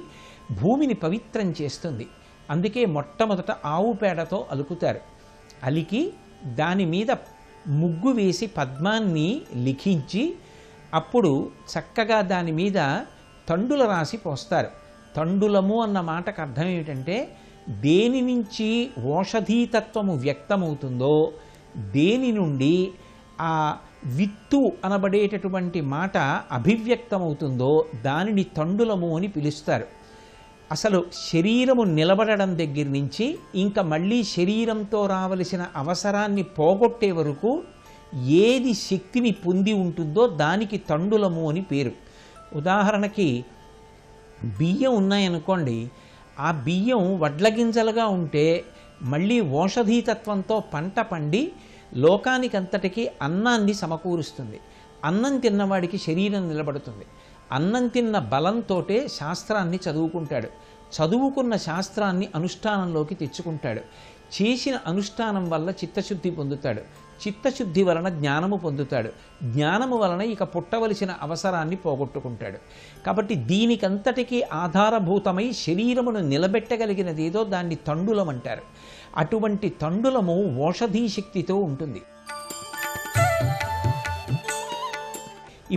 భూమిని పవిత్రం చేస్తుంది. అందుకే మొట్టమొదట ఆవు పేడతో అలుకుతారు. అలికి దాని మీద ముగ్గు వేసి పద్మాన్ని లిఖించి అప్పుడు చక్కగా దాని మీద తండుల రాసి పోస్తారు. తండులము అన్న మాటకు అర్థం ఏమిటంటే దేని నుంచి ఓషధీతత్వము వ్యక్తమవుతుందో, దేని నుండి ఆ విత్తు అనబడేటటువంటి మాట అభివ్యక్తమవుతుందో దానిని తండులము అని పిలుస్తారు. అసలు శరీరము నిలబడడం దగ్గర నుంచి ఇంకా మళ్ళీ శరీరంతో రావలసిన అవసరాన్ని పోగొట్టే వరకు ఏది శక్తిని పొంది ఉంటుందో దానికి తండులము అని పేరు. ఉదాహరణకి బియ్యం ఉన్నాయనుకోండి, ఆ బియ్యం వడ్ల గింజలుగా ఉంటే మళ్ళీ ఓషధీతత్వంతో పంట పండి లోకానికంతటికీ అన్నాన్ని సమకూరుస్తుంది. అన్నం తిన్నవాడికి శరీరం నిలబడుతుంది. అన్నం తిన్న బలంతోటే శాస్త్రాన్ని చదువుకుంటాడు. చదువుకున్న శాస్త్రాన్ని అనుష్ఠానంలోకి తెచ్చుకుంటాడు. చేసిన అనుష్ఠానం వల్ల చిత్తశుద్ధి పొందుతాడు. చిత్తశుద్ధి వలన జ్ఞానము పొందుతాడు. జ్ఞానము వలన ఇక పుట్టవలసిన అవసరాన్ని పోగొట్టుకుంటాడు. కాబట్టి దీనికంతటికీ ఆధారభూతమై శరీరమును నిలబెట్టగలిగినదేదో దాన్ని తండులం అంటారు. అటువంటి తండులము ఓషధీ శక్తితో ఉంటుంది.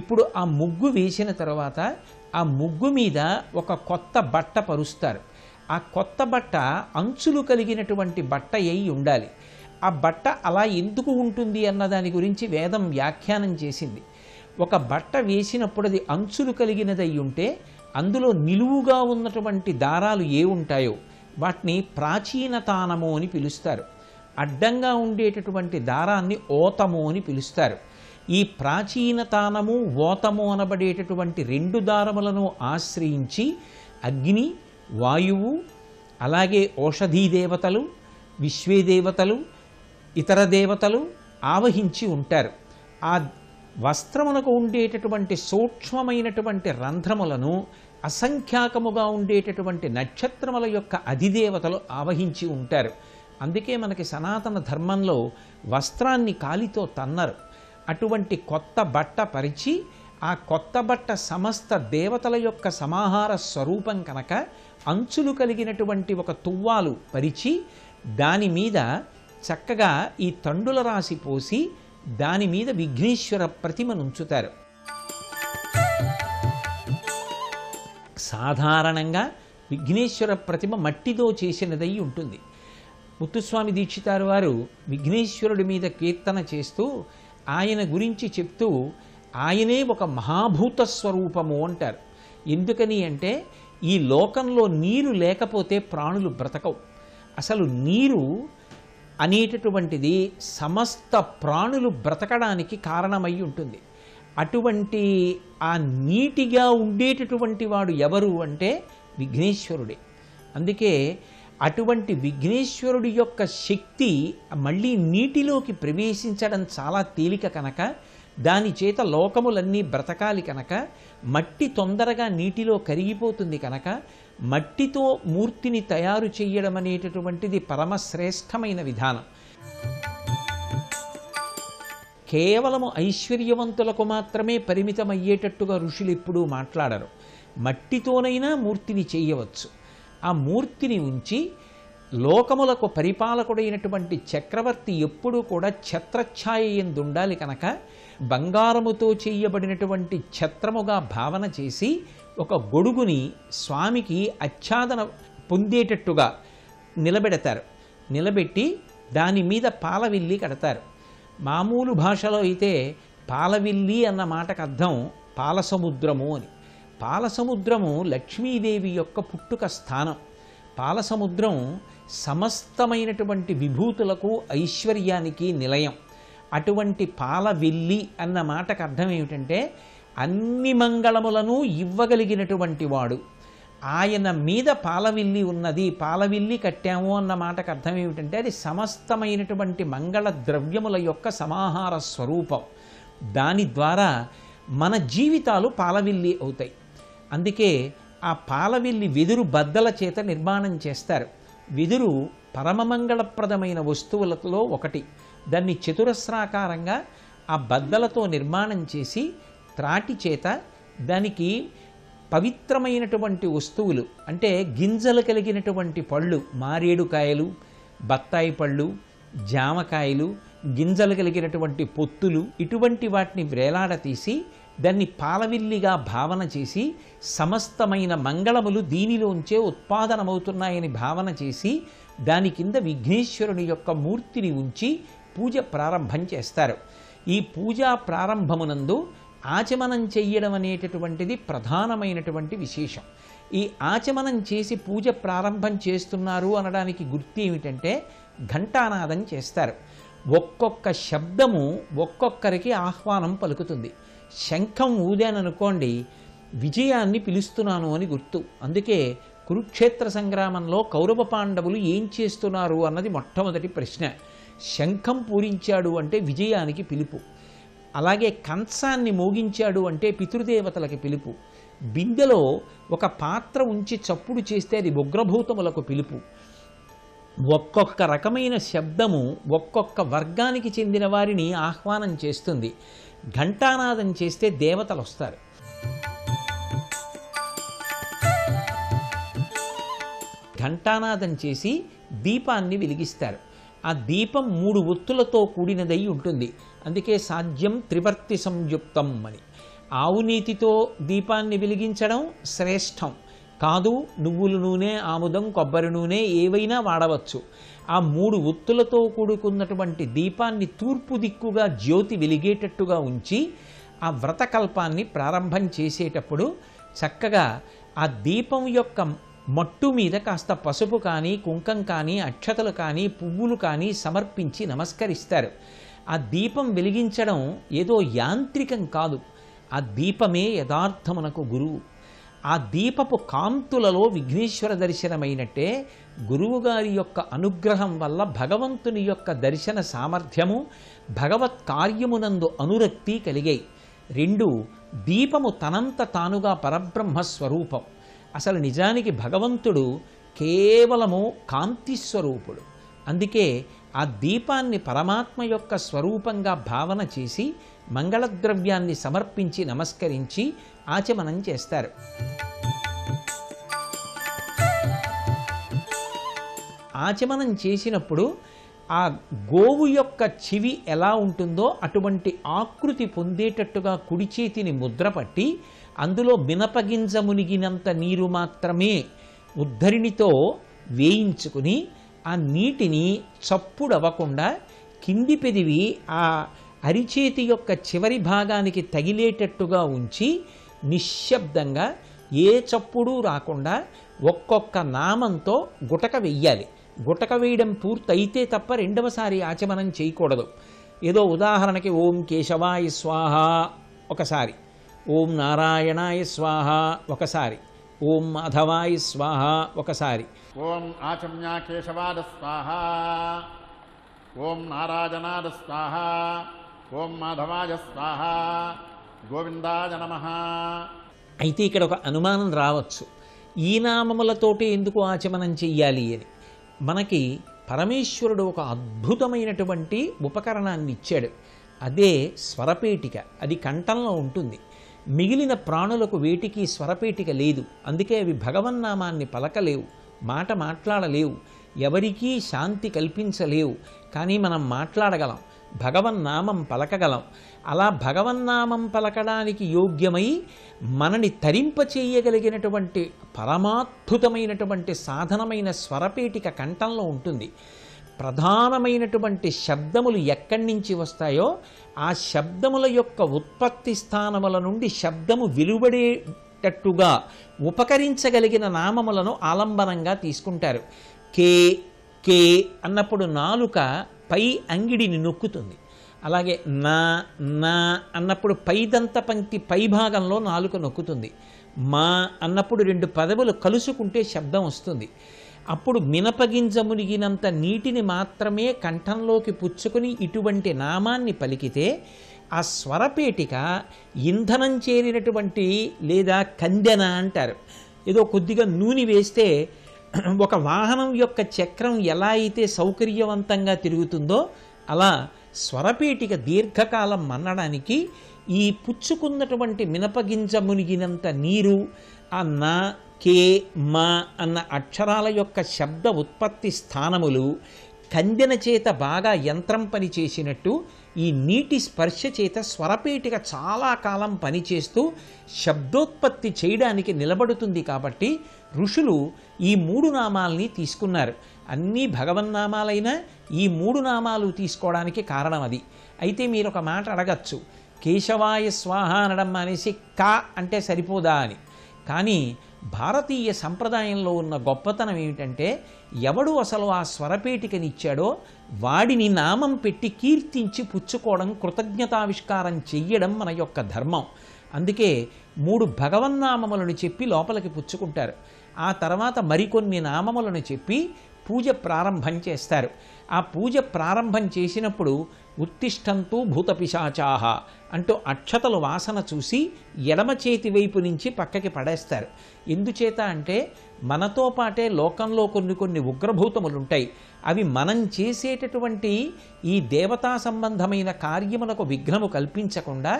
ఇప్పుడు ఆ ముగ్గు వేసిన తర్వాత ఆ ముగ్గు మీద ఒక కొత్త బట్ట పరుస్తారు. ఆ కొత్త బట్ట అంచులు కలిగినటువంటి బట్ట అయి ఉండాలి. ఆ బట్ట అలా ఎందుకు ఉంటుంది అన్న దాని గురించి వేదం వ్యాఖ్యానం చేసింది. ఒక బట్ట వేసినప్పుడు అది అంచులు కలిగినది అయి ఉంటే అందులో నిలువుగా ఉన్నటువంటి దారాలు ఏ ఉంటాయో వాటిని ప్రాచీనతానము అని పిలుస్తారు. అడ్డంగా ఉండేటటువంటి దారాన్ని ఓతము అని పిలుస్తారు. ఈ ప్రాచీనతానము ఓతము అనబడేటటువంటి రెండు దారములను ఆశ్రయించి అగ్ని, వాయువు, అలాగే ఓషధీ దేవతలు, విశ్వేదేవతలు, ఇతర దేవతలు ఆవహించి ఉంటారు. ఆ వస్త్రమునకు ఉండేటటువంటి సూక్ష్మమైనటువంటి రంధ్రములను అసంఖ్యాకముగా ఉండేటటువంటి నక్షత్రముల యొక్క అధిదేవతలు ఆవహించి ఉంటారు. అందుకే మనకి సనాతన ధర్మంలో వస్త్రాన్ని కాలితో తన్నరు. అటువంటి కొత్త బట్ట పరిచి ఆ కొత్త బట్ట సమస్త దేవతల యొక్క సమాహార స్వరూపం కనుక అంచులు కలిగినటువంటి ఒక తువ్వాలు పరిచి దాని మీద చక్కగా ఈ తండుల రాసి పోసి దాని మీద విఘ్నేశ్వర ప్రతిమనుంచుతారు. సాధారణంగా విఘ్నేశ్వర ప్రతిమ మట్టితో చేసినదై ఉంటుంది. ముత్తుస్వామి దీక్షితారు వారు విఘ్నేశ్వరుడి మీద కీర్తన చేస్తూ ఆయన గురించి చెప్తూ ఆయనే ఒక మహాభూత స్వరూపము అంటారు. ఎందుకని అంటే ఈ లోకంలో నీరు లేకపోతే ప్రాణులు బ్రతకవు. అసలు నీరు అనేటటువంటిది సమస్త ప్రాణులు బ్రతకడానికి కారణమై ఉంటుంది. అటువంటి ఆ నీటిగా ఉండేటటువంటి వాడు ఎవరు అంటే విఘ్నేశ్వరుడే. అందుకే అటువంటి విఘ్నేశ్వరుడి యొక్క శక్తి మళ్ళీ నీటిలోకి ప్రవేశించడం చాలా తేలిక కనుక, దాని చేత లోకములన్నీ బ్రతకాలి కనుక, మట్టి తొందరగా నీటిలో కరిగిపోతుంది కనుక మట్టితో మూర్తిని తయారు చేయడం అనేటటువంటిది పరమశ్రేష్టమైన విధానం. కేవలము ఐశ్వర్యవంతులకు మాత్రమే పరిమితమయ్యేటట్టుగా ఋషులు ఎప్పుడూ మాట్లాడరు. మట్టితోనైనా మూర్తిని చేయవచ్చు. ఆ మూర్తిని ఉంచి లోకములకు పరిపాలకుడైనటువంటి చక్రవర్తి ఎప్పుడూ కూడా ఛత్రఛాయ యందు ఉండాలి కనుక బంగారముతో చేయబడినటువంటి ఛత్రముగా భావన చేసి ఒక గొడుగుని స్వామికి ఆచ్ఛాదన పొందేటట్టుగా నిలబెడతారు. నిలబెట్టి దాని మీద పాలవిల్లి కడతారు. మామూలు భాషలో అయితే పాలవిల్లి అన్న మాటకు అర్థం పాలసముద్రము అని. పాలసముద్రము లక్ష్మీదేవి యొక్క పుట్టుక స్థానం. పాలసముద్రం సమస్తమైనటువంటి విభూతులకు ఐశ్వర్యానికి నిలయం. అటువంటి పాలవిల్లి అన్న మాటకు అర్థం ఏమిటంటే అన్ని మంగళములను ఇవ్వగలిగినటువంటి వాడు. ఆయన మీద పాలవిల్లి ఉన్నది, పాలవిల్లి కట్టాము అన్న మాటకు అర్థం ఏమిటంటే అది సమస్తమైనటువంటి మంగళ ద్రవ్యముల యొక్క సమాహార స్వరూపం. దాని ద్వారా మన జీవితాలు పాలవిల్లి అవుతాయి. అందుకే ఆ పాలవిల్లి వెదురు బద్దల చేత నిర్మాణం చేస్తారు. వెదురు పరమమంగళప్రదమైన వస్తువులలో ఒకటి. దాన్ని చతురస్రాకారంగా ఆ బద్దలతో నిర్మాణం చేసి త్రాటి చేత దానికి పవిత్రమైనటువంటి వస్తువులు అంటే గింజలు కలిగినటువంటి పళ్ళు, మారేడుకాయలు, బత్తాయి పళ్ళు, జామకాయలు, గింజలు కలిగినటువంటి పొత్తులు, ఇటువంటి వాటిని వేలాడతీసి దాన్ని పాలవిల్లిగా భావన చేసి సమస్తమైన మంగళములు దీనిలోంచే ఉత్పాదనమవుతున్నాయని భావన చేసి దాని కింద విఘ్నేశ్వరుని యొక్క మూర్తిని ఉంచి పూజ ప్రారంభం చేస్తారు. ఈ పూజా ప్రారంభమునందు ఆచమనం చెయ్యడం అనేటటువంటిది ప్రధానమైనటువంటి విశేషం. ఈ ఆచమనం చేసి పూజ ప్రారంభం చేస్తున్నారు అనడానికి గుర్తు ఏమిటంటే ఘంటానాదం చేస్తారు. ఒక్కొక్క శబ్దము ఒక్కొక్కరికి ఆహ్వానం పలుకుతుంది. శంఖం ఊదాననుకోండి విజయాన్ని పిలుస్తున్నాను అని గుర్తు. అందుకే కురుక్షేత్ర సంగ్రామంలో కౌరవ పాండవులు ఏం చేస్తున్నారు అన్నది మొట్టమొదటి ప్రశ్న. శంఖం పూరించాడు అంటే విజయానికి పిలుపు. అలాగే కంసాన్ని మోగించాడు అంటే పితృదేవతలకి పిలుపు. బిందెలో ఒక పాత్ర ఉంచి చప్పుడు చేస్తే అది ఉగ్రభూతములకు పిలుపు. ఒక్కొక్క రకమైన శబ్దము ఒక్కొక్క వర్గానికి చెందిన వారిని ఆహ్వానం చేస్తుంది. ఘంటానాదం చేస్తే దేవతలు వస్తారు. ఘంటానాదం చేసి దీపాన్ని వెలిగిస్తారు. ఆ దీపం 3 ఒత్తులతో కూడినదై ఉంటుంది. అందుకే సాధ్యం త్రివర్తి సంయుక్తం అని. ఆవు నీతితో దీపాన్ని వెలిగించడం శ్రేష్టం కాదు. నువ్వుల నూనె, ఆముదం, కొబ్బరి నూనె ఏవైనా వాడవచ్చు. ఆ 3 ఒత్తులతో కూడుకున్నటువంటి దీపాన్ని తూర్పు దిక్కుగా జ్యోతి వెలిగేటట్టుగా ఉంచి ఆ వ్రతకల్పాన్ని ప్రారంభం చేసేటప్పుడు చక్కగా ఆ దీపం యొక్క మట్టు మీద కాస్త పసుపు కానీ, కుంకం కానీ, అక్షతలు కానీ, పువ్వులు కానీ సమర్పించి నమస్కరిస్తారు. ఆ దీపం వెలిగించడం ఏదో యాంత్రికం కాదు. ఆ దీపమే యథార్థమునకు గురువు. ఆ దీపపు కాంతులలో విఘ్నేశ్వర దర్శనమైనట్టే గురువుగారి యొక్క అనుగ్రహం వల్ల భగవంతుని యొక్క దర్శన సామర్థ్యము, భగవత్ కార్యమునందు అనురక్తి కలిగాయి. రెండు, దీపము తనంత తానుగా పరబ్రహ్మ స్వరూపం. అసలు నిజానికి భగవంతుడు కేవలము కాంతి స్వరూపుడు. అందుకే ఆ దీపాన్ని పరమాత్మ యొక్క స్వరూపంగా భావన చేసి మంగళద్రవ్యాన్ని సమర్పించి నమస్కరించి ఆచమనం చేస్తారు. ఆచమనం చేసినప్పుడు ఆ గోవు యొక్క చెవి ఎలా ఉంటుందో అటువంటి ఆకృతి పొందేటట్టుగా కుడి చేతిని ముద్రపట్టి అందులో మినపగింజ మునిగినంత నీరు మాత్రమే ఉద్ధరిణితో వేయించుకుని ఆ నీటిని చప్పుడవ్వకుండా కింది పెదివి ఆ అరిచేతి యొక్క చివరి భాగానికి తగిలేటట్టుగా ఉంచి నిశ్శబ్దంగా ఏ చప్పుడు రాకుండా ఒక్కొక్క నామంతో గుటక వెయ్యాలి. గుటక వేయడం పూర్తయితే తప్ప రెండవసారి ఆచమనం చేయకూడదు. ఏదో ఉదాహరణకి ఓం కేశవాయ స్వాహ ఒకసారి, ఓం నారాయణాయ స్వాహ ఒకసారి, ఓం మాధవాయ స్వాహ ఒకసారి, ఓం ఆచమ్య కేశవాద స్వాహ, ఓం నారాయణాద స్వాహ, ఓం మాధవాయ స్వాహ, గోవిందాయ నమః. అయితే ఇక్కడ ఒక అనుమానం రావచ్చు, ఈ నామములతోటి ఎందుకు ఆచమనం చెయ్యాలి అని. మనకి పరమేశ్వరుడు ఒక అద్భుతమైనటువంటి ఉపకరణాన్ని ఇచ్చాడు. అదే స్వరపేటిక. అది కంఠంలో ఉంటుంది. మిగిలిన ప్రాణులకు వేటికి స్వరపేటిక లేదు. అందుకే అవి భగవన్నామాన్ని పలకలేవు, మాట మాట్లాడలేవు, ఎవరికీ శాంతి కల్పించలేవు. కానీ మనం మాట్లాడగలం, భగవన్నామం పలకగలం. అలా భగవన్నామం పలకడానికి యోగ్యమై మనని తరింపచేయగలిగినటువంటి పరమాద్భుతమైనటువంటి సాధనమైన స్వరపేటిక కంఠంలో ఉంటుంది. ప్రధానమైనటువంటి శబ్దములు ఎక్కడి నుంచి వస్తాయో ఆ శబ్దముల యొక్క ఉత్పత్తి స్థానముల నుండి శబ్దము వెలువడేటట్టుగా ఉపకరించగలిగిన నామములను ఆలంబనంగా తీసుకుంటారు. కే కే అన్నప్పుడు నాలుక పై అంగిడిని నొక్కుతుంది. అలాగే నా నా అన్నప్పుడు పైదంత పంక్తి పై భాగంలో నాలుక నొక్కుతుంది. మా అన్నప్పుడు రెండు పదవులు కలుసుకుంటే శబ్దం వస్తుంది. అప్పుడు మినపగింజ మునిగినంత నీటిని మాత్రమే కంఠంలోకి పుచ్చుకొని ఇటువంటి నామాన్ని పలికితే ఆ స్వరపేటిక ఇంధనం చేరినటువంటి లేదా కందెన అంటారు. ఏదో కొద్దిగా నూనె వేస్తే ఒక వాహనం యొక్క చక్రం ఎలా అయితే సౌకర్యవంతంగా తిరుగుతుందో అలా స్వరపేటిక దీర్ఘకాలం మన్నడానికి ఈ పుచ్చుకున్నటువంటి మినపగింజ మునిగినంత నీరు ఆ నా కే మా అన్న అక్షరాల యొక్క శబ్ద ఉత్పత్తి స్థానములు కందెన చేత బాగా యంత్రం పనిచేసినట్టు ఈ నీటి స్పర్శ చేత స్వరపేటిక చాలా కాలం పనిచేస్తూ శబ్దోత్పత్తి చేయడానికి నిలబడుతుంది. కాబట్టి ఋషులు ఈ మూడు నామాల్ని తీసుకున్నారు. అన్నీ భగవన్నామాలైనా ఈ మూడు నామాలు తీసుకోవడానికి కారణం అది. అయితే మీరు ఒక మాట అడగచ్చు, కేశవాయ స్వాహ అనడం అనేసి కా అంటే సరిపోదా అని. కానీ భారతీయ సంప్రదాయంలో ఉన్న గొప్పతనం ఏమిటంటే ఎవడు అసలు ఆ స్వరపేటికనిచ్చాడో వాడిని నామం పెట్టి కీర్తించి పుచ్చుకోవడం, కృతజ్ఞతావిష్కారం చెయ్యడం మన యొక్క ధర్మం. అందుకే 3 భగవన్నామములను చెప్పి లోపలికి పుచ్చుకుంటారు. ఆ తర్వాత మరికొన్ని నామములను చెప్పి పూజ ప్రారంభం చేస్తారు. ఆ పూజ ప్రారంభం చేసినప్పుడు ఉత్తిష్టంతు భూతపిశాచాహ అంటూ అక్షతలు వాసన చూసి ఎడమ చేతి వైపు నుంచి పక్కకి పడేస్తారు. ఎందుచేత అంటే మనతో పాటే లోకంలో కొన్ని ఉగ్రభూతములు ఉంటాయి. అవి మనం చేసేటటువంటి ఈ దేవతా సంబంధమైన కార్యములకు విఘ్నము కల్పించకుండా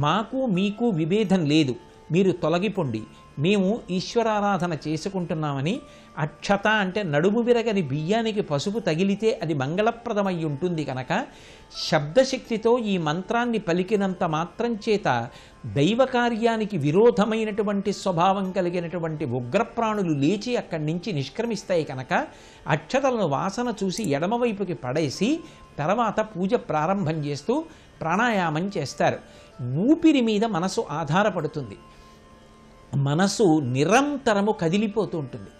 మాకు మీకు విభేదం లేదు, మీరు తొలగిపోండి, మేము ఈశ్వరారాధన చేసుకుంటున్నామని అక్షత అంటే నడుము విరగని బియ్యానికి పసుపు తగిలితే అది మంగళప్రదమై ఉంటుంది కనుక శబ్దశక్తితో ఈ మంత్రాన్ని పలికినంత మాత్రం చేత దైవ కార్యానికి విరోధమైనటువంటి స్వభావం కలిగినటువంటి ఉగ్రప్రాణులు లేచి అక్కడి నుంచి నిష్క్రమిస్తాయి కనుక అక్షతలను వాసన చూసి ఎడమవైపుకి పడేసి తర్వాత పూజ ప్రారంభం చేస్తూ ప్రాణాయామం చేస్తారు. ఊపిరి మీద మనసు ఆధారపడుతుంది. మనసు నిరంతరము కదిలిపోతూ ఉంటుంది.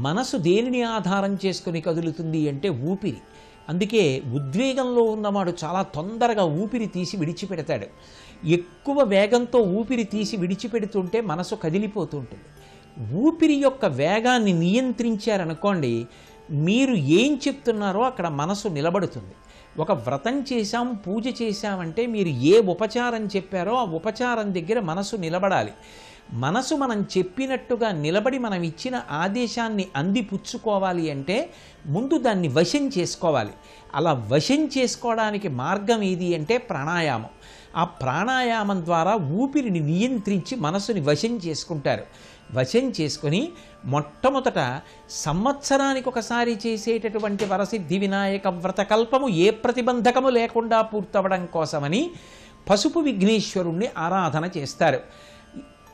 మనసు దేనిని ఆధారం చేసుకుని కదులుతుంది అంటే ఊపిరి. అందుకే ఉద్వేగంలో ఉన్నవాడు చాలా తొందరగా ఊపిరి తీసి విడిచిపెడతాడు. ఎక్కువ వేగంతో ఊపిరి తీసి విడిచిపెడుతుంటే మనసు కదిలిపోతూ ఉంటుంది. ఊపిరి యొక్క వేగాన్ని నియంత్రించారనుకోండి, మీరు ఏం చెప్తున్నారో అక్కడ మనసు నిలబడుతుంది. ఒక వ్రతం చేశాం, పూజ చేశామంటే మీరు ఏ ఉపచారం చెప్పారో ఆ ఉపచారం దగ్గర మనసు నిలబడాలి. మనసు మనం చెప్పినట్టుగా నిలబడి మనం ఇచ్చిన ఆదేశాన్ని అందిపుచ్చుకోవాలి అంటే ముందు దాన్ని వశం చేసుకోవాలి. అలా వశం చేసుకోవడానికి మార్గం ఏది అంటే ప్రాణాయామం. ఆ ప్రాణాయామం ద్వారా ఊపిరిని నియంత్రించి మనసుని వశం చేసుకుంటారు. వశం చేసుకుని మొట్టమొదట సంవత్సరానికి ఒకసారి చేసేటటువంటి వరసిద్ధి వినాయక వ్రతకల్పము ఏ ప్రతిబంధకము లేకుండా పూర్తవడం కోసమని పసుపు విఘ్నేశ్వరుణ్ణి ఆరాధన చేస్తారు.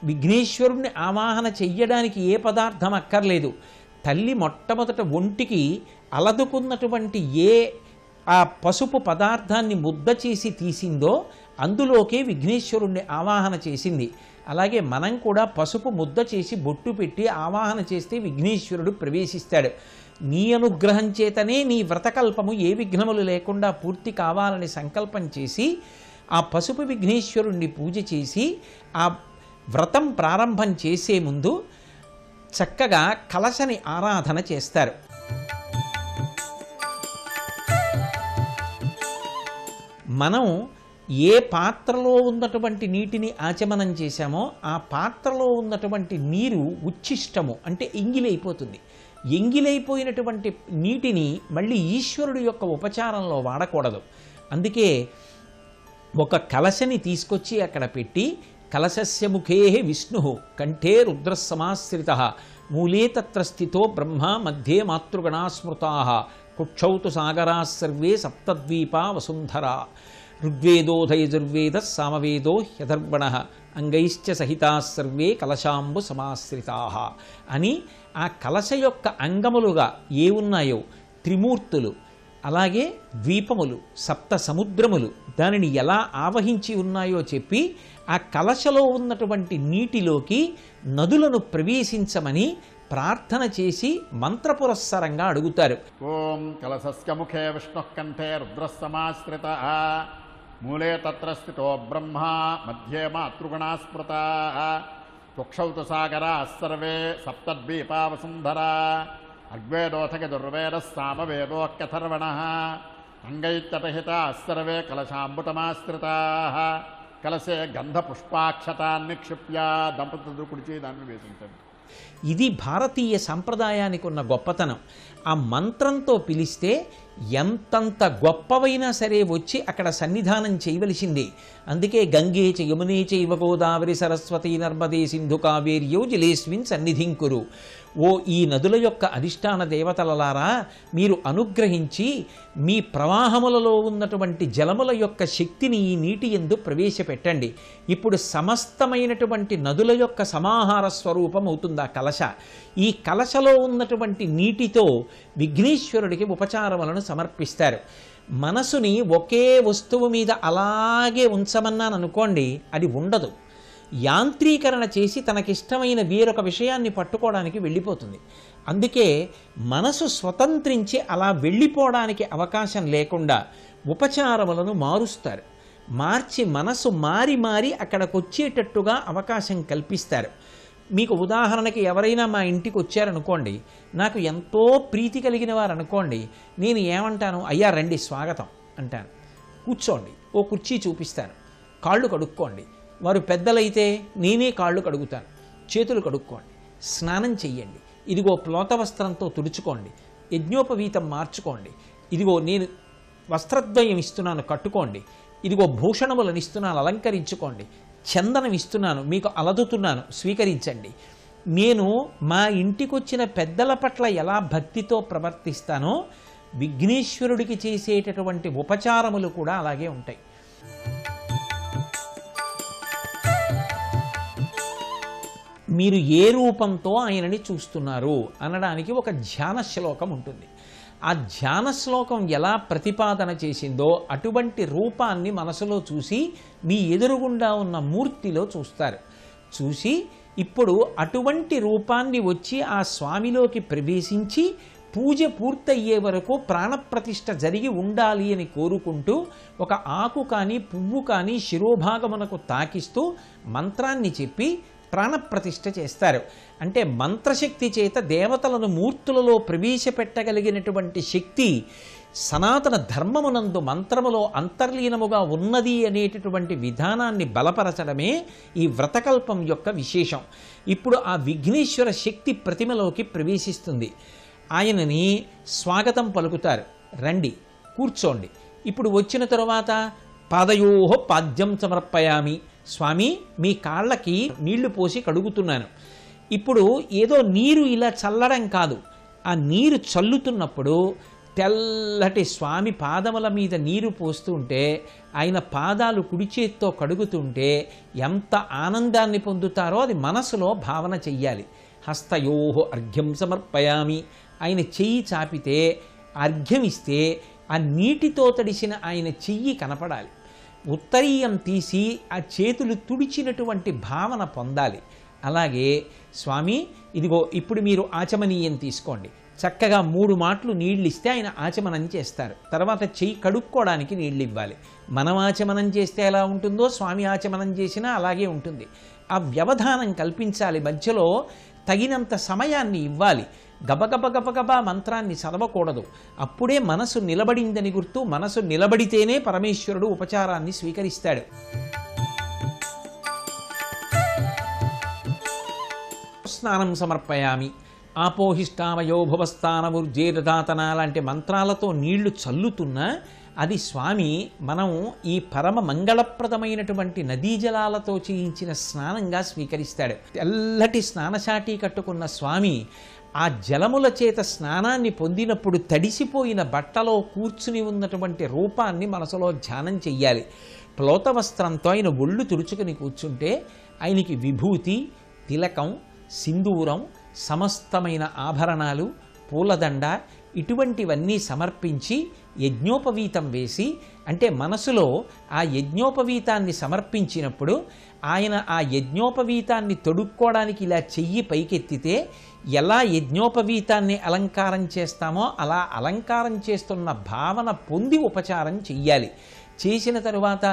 విఘ్నేశ్వరుణ్ణి ఆవాహన చెయ్యడానికి ఏ పదార్థం అక్కర్లేదు. తల్లి మొట్టమొదట ఒంటికి అలదుకున్నటువంటి ఆ పసుపు పదార్థాన్ని ముద్ద చేసి తీసిందో అందులోకే విఘ్నేశ్వరుణ్ణి ఆవాహన చేసింది. అలాగే మనం కూడా పసుపు ముద్ద చేసి బొట్టు పెట్టి ఆవాహన చేస్తే విఘ్నేశ్వరుడు ప్రవేశిస్తాడు. నీ అనుగ్రహం చేతనే నీ వ్రతకల్పము ఏ విఘ్నములు లేకుండా పూర్తి కావాలని సంకల్పం చేసి ఆ పసుపు విఘ్నేశ్వరుణ్ణి పూజ చేసి ఆ వ్రతం ప్రారంభం చేసే ముందు చక్కగా కలశని ఆరాధన చేస్తారు. మనం ఏ పాత్రలో ఉన్నటువంటి నీటిని ఆచమనం చేశామో ఆ పాత్రలో ఉన్నటువంటి నీరు ఉచ్ఛిష్టము అంటే ఎంగిలైపోతుంది. ఎంగిలైపోయినటువంటి నీటిని మళ్ళీ ఈశ్వరుడు యొక్క ఉపచారంలో వాడకూడదు. అందుకే ఒక కలశని తీసుకొచ్చి అక్కడ పెట్టి కలశస్య ముఖే విష్ణు కంఠే రుద్రసమాశ్రిత మూలే తత్ర స్థితో బ్రహ్మ మధ్యే మాతృగణా స్మృతా కుక్షౌతు సాగరా సర్వే సప్తద్వీపా వసుంధరా ఋగ్వేదోధయజుర్వేద సామవేదో హ్యధర్వణ అంగైశ్చ సహితా సర్వే కలశాంబు సమాశ్రితా అని ఆ కలశ యొక్క అంగములుగా ఏ ఉన్నాయో త్రిమూర్తులు, అలాగే ద్వీపములు, సప్త సముద్రములు దానిని ఎలా ఆవహించి ఉన్నాయో చెప్పి ఆ కలశలో ఉన్నటువంటి నీటిలోకి నదులను ప్రవేశించమని ప్రార్థన చేసి మంత్రపురస్సరంగా అడుగుతారు. ఓం కలశస్య ముఖే విష్ణుః కంఠే రుద్రసమాశ్రితః మూలే తత్ర స్థితో బ్రహ్మ మధ్యే మాతృగణా స్మృతాః కుక్షౌతు సాగరాः సర్వే సప్తద్వీపా వసుంధరా ఋగ్వేదోథయజుర్వేదः సామవేదోऽథర్వణः అంగైత్యపహితాः సర్వే కలశాంబుతమాశ్రితాः కలశే గంధపుష్పాక్షతాన్ని నిక్షిప్య దంపతులు కుడిచి దాన్ని వేసించండి. ఇది భారతీయ సంప్రదాయానికి ఉన్న గొప్పతనం. ఆ మంత్రంతో పిలిస్తే ఎంతంత గొప్పవైనా సరే వచ్చి అక్కడ సన్నిధానం చేయవలసిందే. అందుకే గంగే చ యమునే చైవ గోదావరి సరస్వతి నర్మదే సింధు కావేర్యో జలేస్మిన్ సన్నిధింకురు. ఓ ఈ నదుల యొక్క అధిష్టాన దేవతలలారా, మీరు అనుగ్రహించి మీ ప్రవాహములలో ఉన్నటువంటి జలముల యొక్క శక్తిని ఈ నీటి యందు ప్రవేశపెట్టండి. ఇప్పుడు సమస్తమైనటువంటి నదుల యొక్క సమాహార స్వరూపం అవుతుంది ఆ కలశ. ఈ కలశలో ఉన్నటువంటి నీటితో విఘ్నేశ్వరుడికి ఉపచారములను సమర్పిస్తారు. మనసుని ఒకే వస్తువు మీద అలాగే ఉంచమన్నాను అనుకోండి, అది ఉండదు. యాంత్రీకరణ చేసి తనకిష్టమైన వేరొక విషయాన్ని పట్టుకోవడానికి వెళ్ళిపోతుంది. అందుకే మనసు స్వతంత్రించి అలా వెళ్ళిపోవడానికి అవకాశం లేకుండా ఉపచారములను మారుస్తారు. మార్చి మనసు మారి మారి అక్కడికి వచ్చేటట్టుగా అవకాశం కల్పిస్తారు. మీకు ఉదాహరణకి ఎవరైనా మా ఇంటికి వచ్చారనుకోండి, నాకు ఎంతో ప్రీతి కలిగిన వారు అనుకోండి, నేను ఏమంటాను, అయ్యా రండి స్వాగతం అంటాను. కూర్చోండి, ఓ కుర్చీ చూపిస్తాను, కాళ్ళు కడుక్కోండి. వారు పెద్దలైతే నేనే కాళ్ళు కడుగుతాను, చేతులు కడుక్కోండి, స్నానం చెయ్యండి, ఇదిగో ప్లోత వస్త్రంతో తుడుచుకోండి, యజ్ఞోపవీతం మార్చుకోండి, ఇదిగో నేను వస్త్రద్వయం ఇస్తున్నాను కట్టుకోండి, ఇదిగో భూషణములను ఇస్తున్నాను అలంకరించుకోండి, చందనం ఇస్తున్నాను మీకు అలదుతున్నాను స్వీకరించండి. నేను మా ఇంటికొచ్చిన పెద్దల పట్ల ఎలా భక్తితో ప్రవర్తిస్తానో విఘ్నేశ్వరుడికి చేసేటటువంటి ఉపచారములు కూడా అలాగే ఉంటాయి. మీరు ఏ రూపంతో ఆయనని చూస్తున్నారు అనడానికి ఒక ధ్యాన శ్లోకం ఉంటుంది. ఆ ధ్యాన శ్లోకం ఎలా ప్రతిపాదన చేసిందో అటువంటి రూపాన్ని మనసులో చూసి మీ ఎదురుగుండా ఉన్న మూర్తిలో చూస్తారు. చూసి ఇప్పుడు అటువంటి రూపాన్ని వచ్చి ఆ స్వామిలోకి ప్రవేశించి పూజ పూర్తయ్యే వరకు ప్రాణప్రతిష్ఠ జరిగి ఉండాలి అని కోరుకుంటూ ఒక ఆకు కానీ పువ్వు కానీ శిరోభాగమునకు తాకిస్తూ మంత్రాన్ని చెప్పి ప్రాణప్రతిష్ఠ చేస్తారు. అంటే మంత్రశక్తి చేత దేవతలను మూర్తులలో ప్రవేశపెట్టగలిగినటువంటి శక్తి సనాతన ధర్మమునందు మంత్రములో అంతర్లీనముగా ఉన్నది అనేటటువంటి విధానాన్ని బలపరచడమే ఈ వ్రతకల్పం యొక్క విశేషం. ఇప్పుడు ఆ విఘ్నేశ్వర శక్తి ప్రతిమలోకి ప్రవేశిస్తుంది. ఆయనని స్వాగతం పలుకుతారు, రండి కూర్చోండి. ఇప్పుడు వచ్చిన తరువాత పాదయోహ పాద్యం సమర్పయామి, స్వామి మీ కాళ్ళకి నీళ్లు పోసి కడుగుతున్నాను. ఇప్పుడు ఏదో నీరు ఇలా చల్లడం కాదు, ఆ నీరు చల్లుతున్నప్పుడు తెల్లటి స్వామి పాదముల మీద నీరు పోస్తూ ఉంటే ఆయన పాదాలు కుడి చేత్తో కడుగుతుంటే ఎంత ఆనందాన్ని పొందుతారో అది మనసులో భావన చెయ్యాలి. హస్తయోహ అర్ఘ్యం సమర్పయామి, ఆయన చెయ్యి చాపితే అర్ఘ్యమిస్తే ఆ నీటితో తడిసిన ఆయన చెయ్యి కనపడాలి. ఉత్తరీయం తీసి ఆ చేతులు తుడిచినటువంటి భావన పొందాలి. అలాగే స్వామి ఇదిగో ఇప్పుడు మీరు ఆచమనీయం తీసుకోండి, చక్కగా 3 మాటలు నీళ్ళు ఇస్తే ఆయన ఆచమనం చేస్తారు. తర్వాత చెయ్యి కడుక్కోవడానికి నీళ్ళు ఇవ్వాలి. మనం ఆచమనం చేస్తే ఎలా ఉంటుందో స్వామి ఆచమనం చేసినా అలాగే ఉంటుంది. ఆ వ్యవధానం కల్పించాలి, మధ్యలో తగినంత సమయాన్ని ఇవ్వాలి. గబగబ గబగబా మంత్రాన్ని చదవకూడదు. అప్పుడే మనసు నిలబడిందని గుర్తు. మనసు నిలబడితేనే పరమేశ్వరుడు ఉపచారాన్ని స్వీకరిస్తాడు. స్నానం సమర్పయామి, ఆపోహిష్టామయో భువస్థానముర్జేరదాతన లాంటి మంత్రాలతో నీళ్లు చల్లుతున్నా అది స్వామి మనం ఈ పరమ మంగళప్రదమైనటువంటి నదీ జలాలతో చేయించిన స్నానంగా స్వీకరిస్తాడు. తెల్లటి స్నానశాటి కట్టుకున్న స్వామి ఆ జలముల చేత స్నానాన్ని పొందినప్పుడు తడిసిపోయిన బట్టలో కూర్చుని ఉన్నటువంటి రూపాన్ని మనసులో ధ్యానం చెయ్యాలి. ప్లోత వస్త్రంతో ఆయన ఒళ్ళు తుడుచుకుని కూర్చుంటే ఆయనకి విభూతి, తిలకం, సింధూరం, సమస్తమైన ఆభరణాలు, పూలదండ ఇటువంటివన్నీ సమర్పించి యజ్ఞోపవీతం వేసి, అంటే మనసులో ఆ యజ్ఞోపవీతాన్ని సమర్పించినప్పుడు ఆయన ఆ యజ్ఞోపవీతాన్ని తొడుక్కోవడానికి ఇలా చెయ్యి పైకెత్తితే ఎలా యజ్ఞోపవీతాన్ని అలంకారం చేస్తామో అలా అలంకారం చేస్తున్న భావన పొంది ఉపచారం చెయ్యాలి. చేసిన తరువాత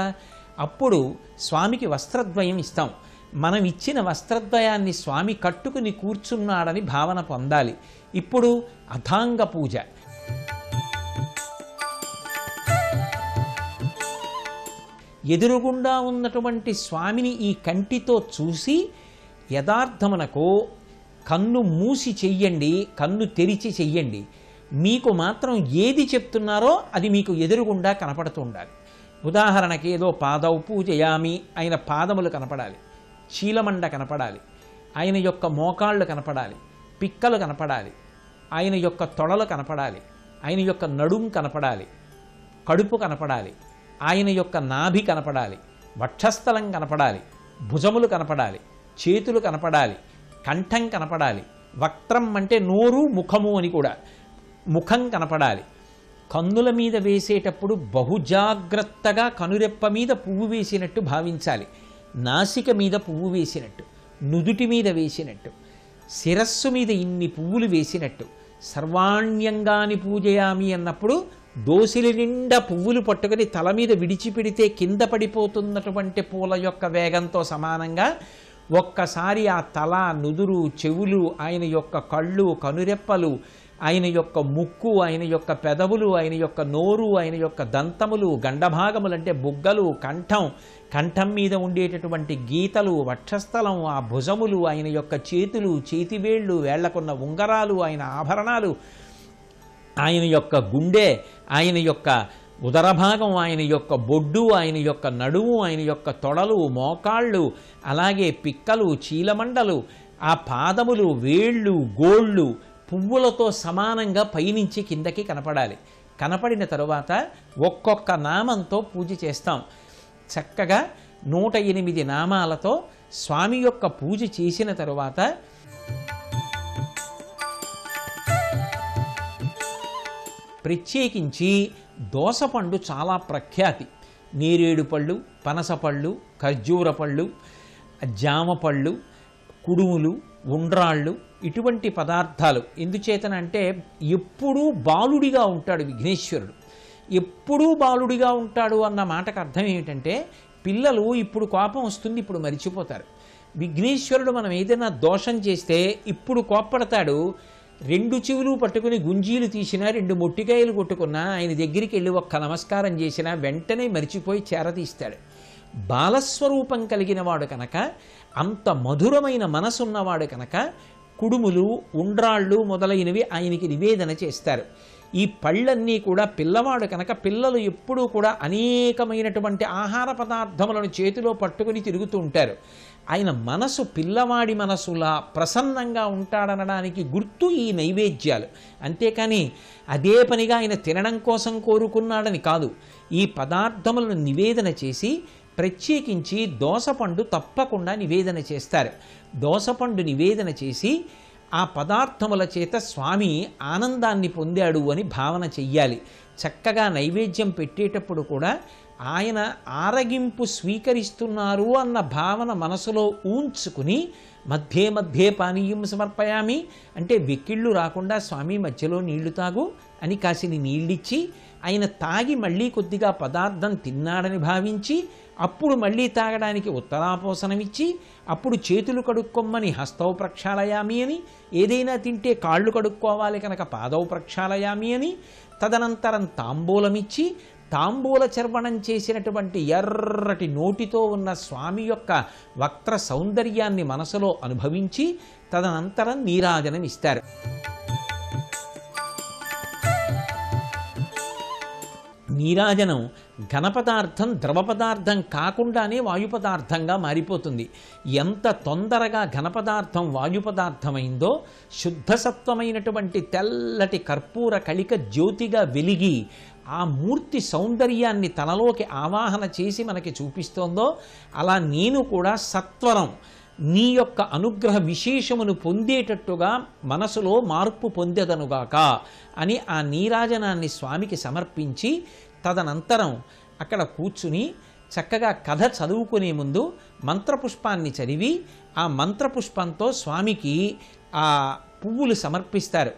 అప్పుడు స్వామికి వస్త్రద్వయం ఇస్తాం. మనం ఇచ్చిన వస్త్రద్వయాన్ని స్వామి కట్టుకుని కూర్చున్నాడని భావన పొందాలి. ఇప్పుడు అథాంగ పూజ. ఎదురుగుండా ఉన్నటువంటి స్వామిని ఈ కంటితో చూసి యథార్థమునకు కన్ను మూసి చెయ్యండి, కన్ను తెరిచి చెయ్యండి. మీకు మాత్రం ఏది చెప్తున్నారో అది మీకు ఎదురుగుండా కనపడుతూ ఉండాలి. ఉదాహరణకి ఏదో పాదౌ పూజయామి, ఆయన పాదములు కనపడాలి, చీలమండ కనపడాలి, ఆయన యొక్క మోకాళ్ళు కనపడాలి, పిక్కలు కనపడాలి, ఆయన యొక్క తొడలు కనపడాలి, ఆయన యొక్క నడుం కనపడాలి, కడుపు కనపడాలి, ఆయన యొక్క నాభి కనపడాలి, వక్షస్థలం కనపడాలి, భుజములు కనపడాలి, చేతులు కనపడాలి, కంఠం కనపడాలి, వక్త్రం అంటే నోరు ముఖము అని కూడా, ముఖం కనపడాలి. కన్నుల మీద వేసేటప్పుడు బహుజాగ్రత్తగా కనురెప్ప మీద పువ్వు వేసినట్టు భావించాలి, నాసిక మీద పువ్వు వేసినట్టు, నుదుటి మీద వేసినట్టు, శిరస్సు మీద ఇన్ని పువ్వులు వేసినట్టు. సర్వాణ్యంగాని పూజయామి అన్నప్పుడు దోసిలి నిండా పువ్వులు పట్టుకొని తల మీద విడిచిపెడితే కింద పడిపోతున్నటువంటి పూల యొక్క వేగంతో సమానంగా ఒక్కసారి ఆ తల, నుదురు, చెవులు, ఆయన యొక్క కళ్ళు, కనురెప్పలు, ఆయన యొక్క ముక్కు, ఆయన యొక్క పెదవులు, ఆయన యొక్క నోరు, ఆయన యొక్క దంతములు, గండభాగములు అంటే బుగ్గలు, కంఠం, కంఠం మీద ఉండేటటువంటి గీతలు, వక్షస్థలం, ఆ భుజములు, ఆయన యొక్క చేతులు, చేతివేళ్ళు, వేళ్లకున్న ఉంగరాలు, ఆయన ఆభరణాలు, ఆయన యొక్క గుండె, ఆయన యొక్క ఉదరభాగం, ఆయన యొక్క బొడ్డు, ఆయన యొక్క నడుము, ఆయన యొక్క తొడలు, మోకాళ్ళు, అలాగే పిక్కలు, చీలమండలు, ఆ పాదములు, వేళ్ళు, గోళ్ళు పువ్వులతో సమానంగా పైనుంచి కిందకి కనపడాలి. కనపడిన తరువాత ఒక్కొక్క నామంతో పూజ చేస్తాం. చక్కగా 108 నామాలతో స్వామి యొక్క పూజ చేసిన తరువాత ప్రత్యేకించి దోసపండు చాలా ప్రఖ్యాతి. నేరేడు పళ్ళు, పనసపళ్ళు, ఖర్జూర పళ్ళు, జామపళ్ళు, కుడుములు, ఉండ్రాళ్ళు ఇటువంటి పదార్థాలు. ఎందుచేతనంటే ఎప్పుడూ బాలుడిగా ఉంటాడు విఘ్నేశ్వరుడు. ఎప్పుడూ బాలుడిగా ఉంటాడు అన్న మాటకు అర్థం ఏమిటంటే పిల్లలు ఇప్పుడు కోపం వస్తుంది, ఇప్పుడు మరిచిపోతారు. విఘ్నేశ్వరుడు మనం ఏదైనా దోషం చేస్తే ఇప్పుడు కోప్పడతాడు, 2 చెవులు పట్టుకుని గుంజీలు తీసినా 2 మొట్టికాయలు కొట్టుకున్నా ఆయన దగ్గరికి వెళ్ళి ఒక్క నమస్కారం చేసినా వెంటనే మరిచిపోయి చేరతీస్తాడు. బాలస్వరూపం కలిగిన వాడు కనుక, అంత మధురమైన మనసున్నవాడు కనుక కుడుములు, ఉండ్రాళ్ళు మొదలైనవి ఆయనకి నివేదన చేస్తారు. ఈ పళ్ళన్నీ కూడా పిల్లవాడు కనుక పిల్లలు ఎప్పుడూ కూడా అనేకమైనటువంటి ఆహార పదార్థములను చేతిలో పట్టుకుని తిరుగుతూ ఉంటారు. ఆయన మనసు పిల్లవాడి మనసులా ప్రసన్నంగా ఉంటాడనడానికి గుర్తు ఈ నైవేద్యాలు. అంతేకాని అదే పనిగా ఆయన తినడం కోసం కోరుకున్నాడని కాదు. ఈ పదార్థములను నివేదన చేసి ప్రత్యేకించి దోసపండు తప్పకుండా నివేదన చేస్తారు. దోసపండు నివేదన చేసి ఆ పదార్థముల చేత స్వామి ఆనందాన్ని పొందాడు అని భావన చెయ్యాలి. చక్కగా నైవేద్యం పెట్టేటప్పుడు కూడా ఆయన ఆరగింపు స్వీకరిస్తున్నారు అన్న భావన మనసులో ఊంచుకుని మధ్యే మధ్యే పానీయం సమర్పయామి అంటే వెక్కిళ్ళు రాకుండా స్వామి మధ్యలో నీళ్లు తాగు అని కాసిని నీళ్ళిచ్చి ఆయన తాగి మళ్ళీ కొద్దిగా పదార్థం తిన్నాడని భావించి అప్పుడు మళ్ళీ తాగడానికి ఉత్తరాపోసనమిచ్చి అప్పుడు చేతులు కడుక్కొమ్మని హస్తౌ ప్రక్షాళయామి అని, ఏదైనా తింటే కాళ్ళు కడుక్కోవాలి కనుక పాదౌ ప్రక్షాళయామి అని, తదనంతరం తాంబూలమిచ్చి తాంబూల చర్వణం చేసినటువంటి ఎర్రటి నోటితో ఉన్న స్వామి యొక్క వక్ర సౌందర్యాన్ని మనసులో అనుభవించి తదనంతరం నీరాజనం ఇస్తారు. నీరాజనం ఘన పదార్థం ద్రవ పదార్థం కాకుండానే వాయు పదార్థంగా మారిపోతుంది. ఎంత తొందరగా ఘన పదార్థం వాయు పదార్థమైందో శుద్ధసత్వమైనటువంటి తెల్లటి కర్పూర కళిక జ్యోతిగా వెలిగి ఆ మూర్తి సౌందర్యాన్ని తనలోకి ఆవాహన చేసి మనకి చూపిస్తోందో అలా నేను కూడా సత్వరం నీ యొక్క అనుగ్రహ విశేషమును పొందేటట్టుగా మనసులో మార్పు పొందెదనుగాక అని ఆ నీరాజనాన్ని స్వామికి సమర్పించి తదనంతరం అక్కడ కూర్చుని చక్కగా కథ చదువుకునే ముందు మంత్రపుష్పాన్ని చదివి ఆ మంత్రపుష్పంతో స్వామికి ఆ పువ్వులు సమర్పిస్తారు.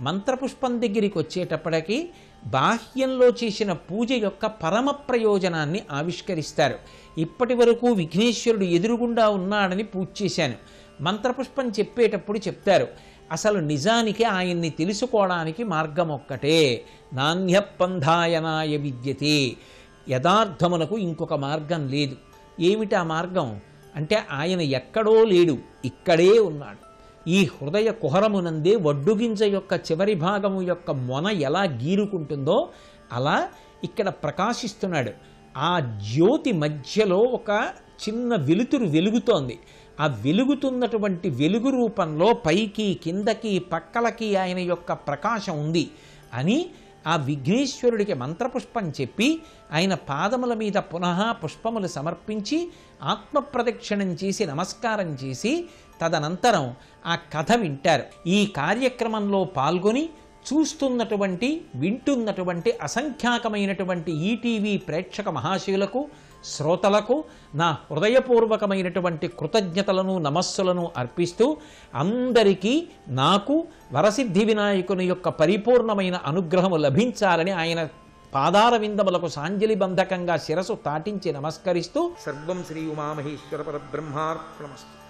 మంత్రపుష్పం దగ్గరికి వచ్చేటప్పటికి బాహ్యంలో చేసిన పూజ యొక్క పరమ ప్రయోజనాన్ని ఆవిష్కరిస్తారు. ఇప్పటి వరకు విఘ్నేశ్వరుడు ఎదురుగుండా ఉన్నాడని పూజ చేశాను. మంత్రపుష్పం చెప్పేటప్పుడు చెప్తారు, అసలు నిజానికి ఆయన్ని తెలుసుకోవడానికి మార్గం ఒక్కటే, నాణ్యపంధాయనాయ విద్యతే, యథార్థమునకు ఇంకొక మార్గం లేదు. ఏమిటా మార్గం అంటే ఆయన ఎక్కడో లేడు, ఇక్కడే ఉన్నాడు. ఈ హృదయ కుహరమునందే వడ్డుగింజ యొక్క చివరి భాగము యొక్క మొన ఎలా గీరుకుంటుందో అలా ఇక్కడ ప్రకాశిస్తున్నాడు. ఆ జ్యోతి మధ్యలో ఒక చిన్న వెలుతురు వెలుగుతోంది. ఆ వెలుగుతున్నటువంటి వెలుగు రూపంలో పైకి కిందకి పక్కలకి ఆయన యొక్క ప్రకాశం ఉంది అని ఆ విఘ్నేశ్వరుడికి మంత్రపుష్పం చెప్పి ఆయన పాదముల మీద పునః పుష్పములు సమర్పించి ఆత్మప్రదక్షిణం చేసి నమస్కారం చేసి తదనంతరం ఆ కథ వింటారు. ఈ కార్యక్రమంలో పాల్గొని చూస్తున్నటువంటి వింటున్నటువంటి అసంఖ్యాకమైనటువంటి ఈటీవీ ప్రేక్షక మహాశయులకు శ్రోతలకు నా హృదయపూర్వకమైనటువంటి కృతజ్ఞతలను నమస్సులను అర్పిస్తూ అందరికీ నాకు వరసిద్ధి వినాయకుని యొక్క పరిపూర్ణమైన అనుగ్రహము లభించాలని ఆయన పాదార విందములకు సాంజలి బంధకంగా శిరసు తాటించి నమస్కరిస్తూ సర్వం శ్రీ ఉమామహేశ్వర పరబ్రహ్మార్పణమస్తు.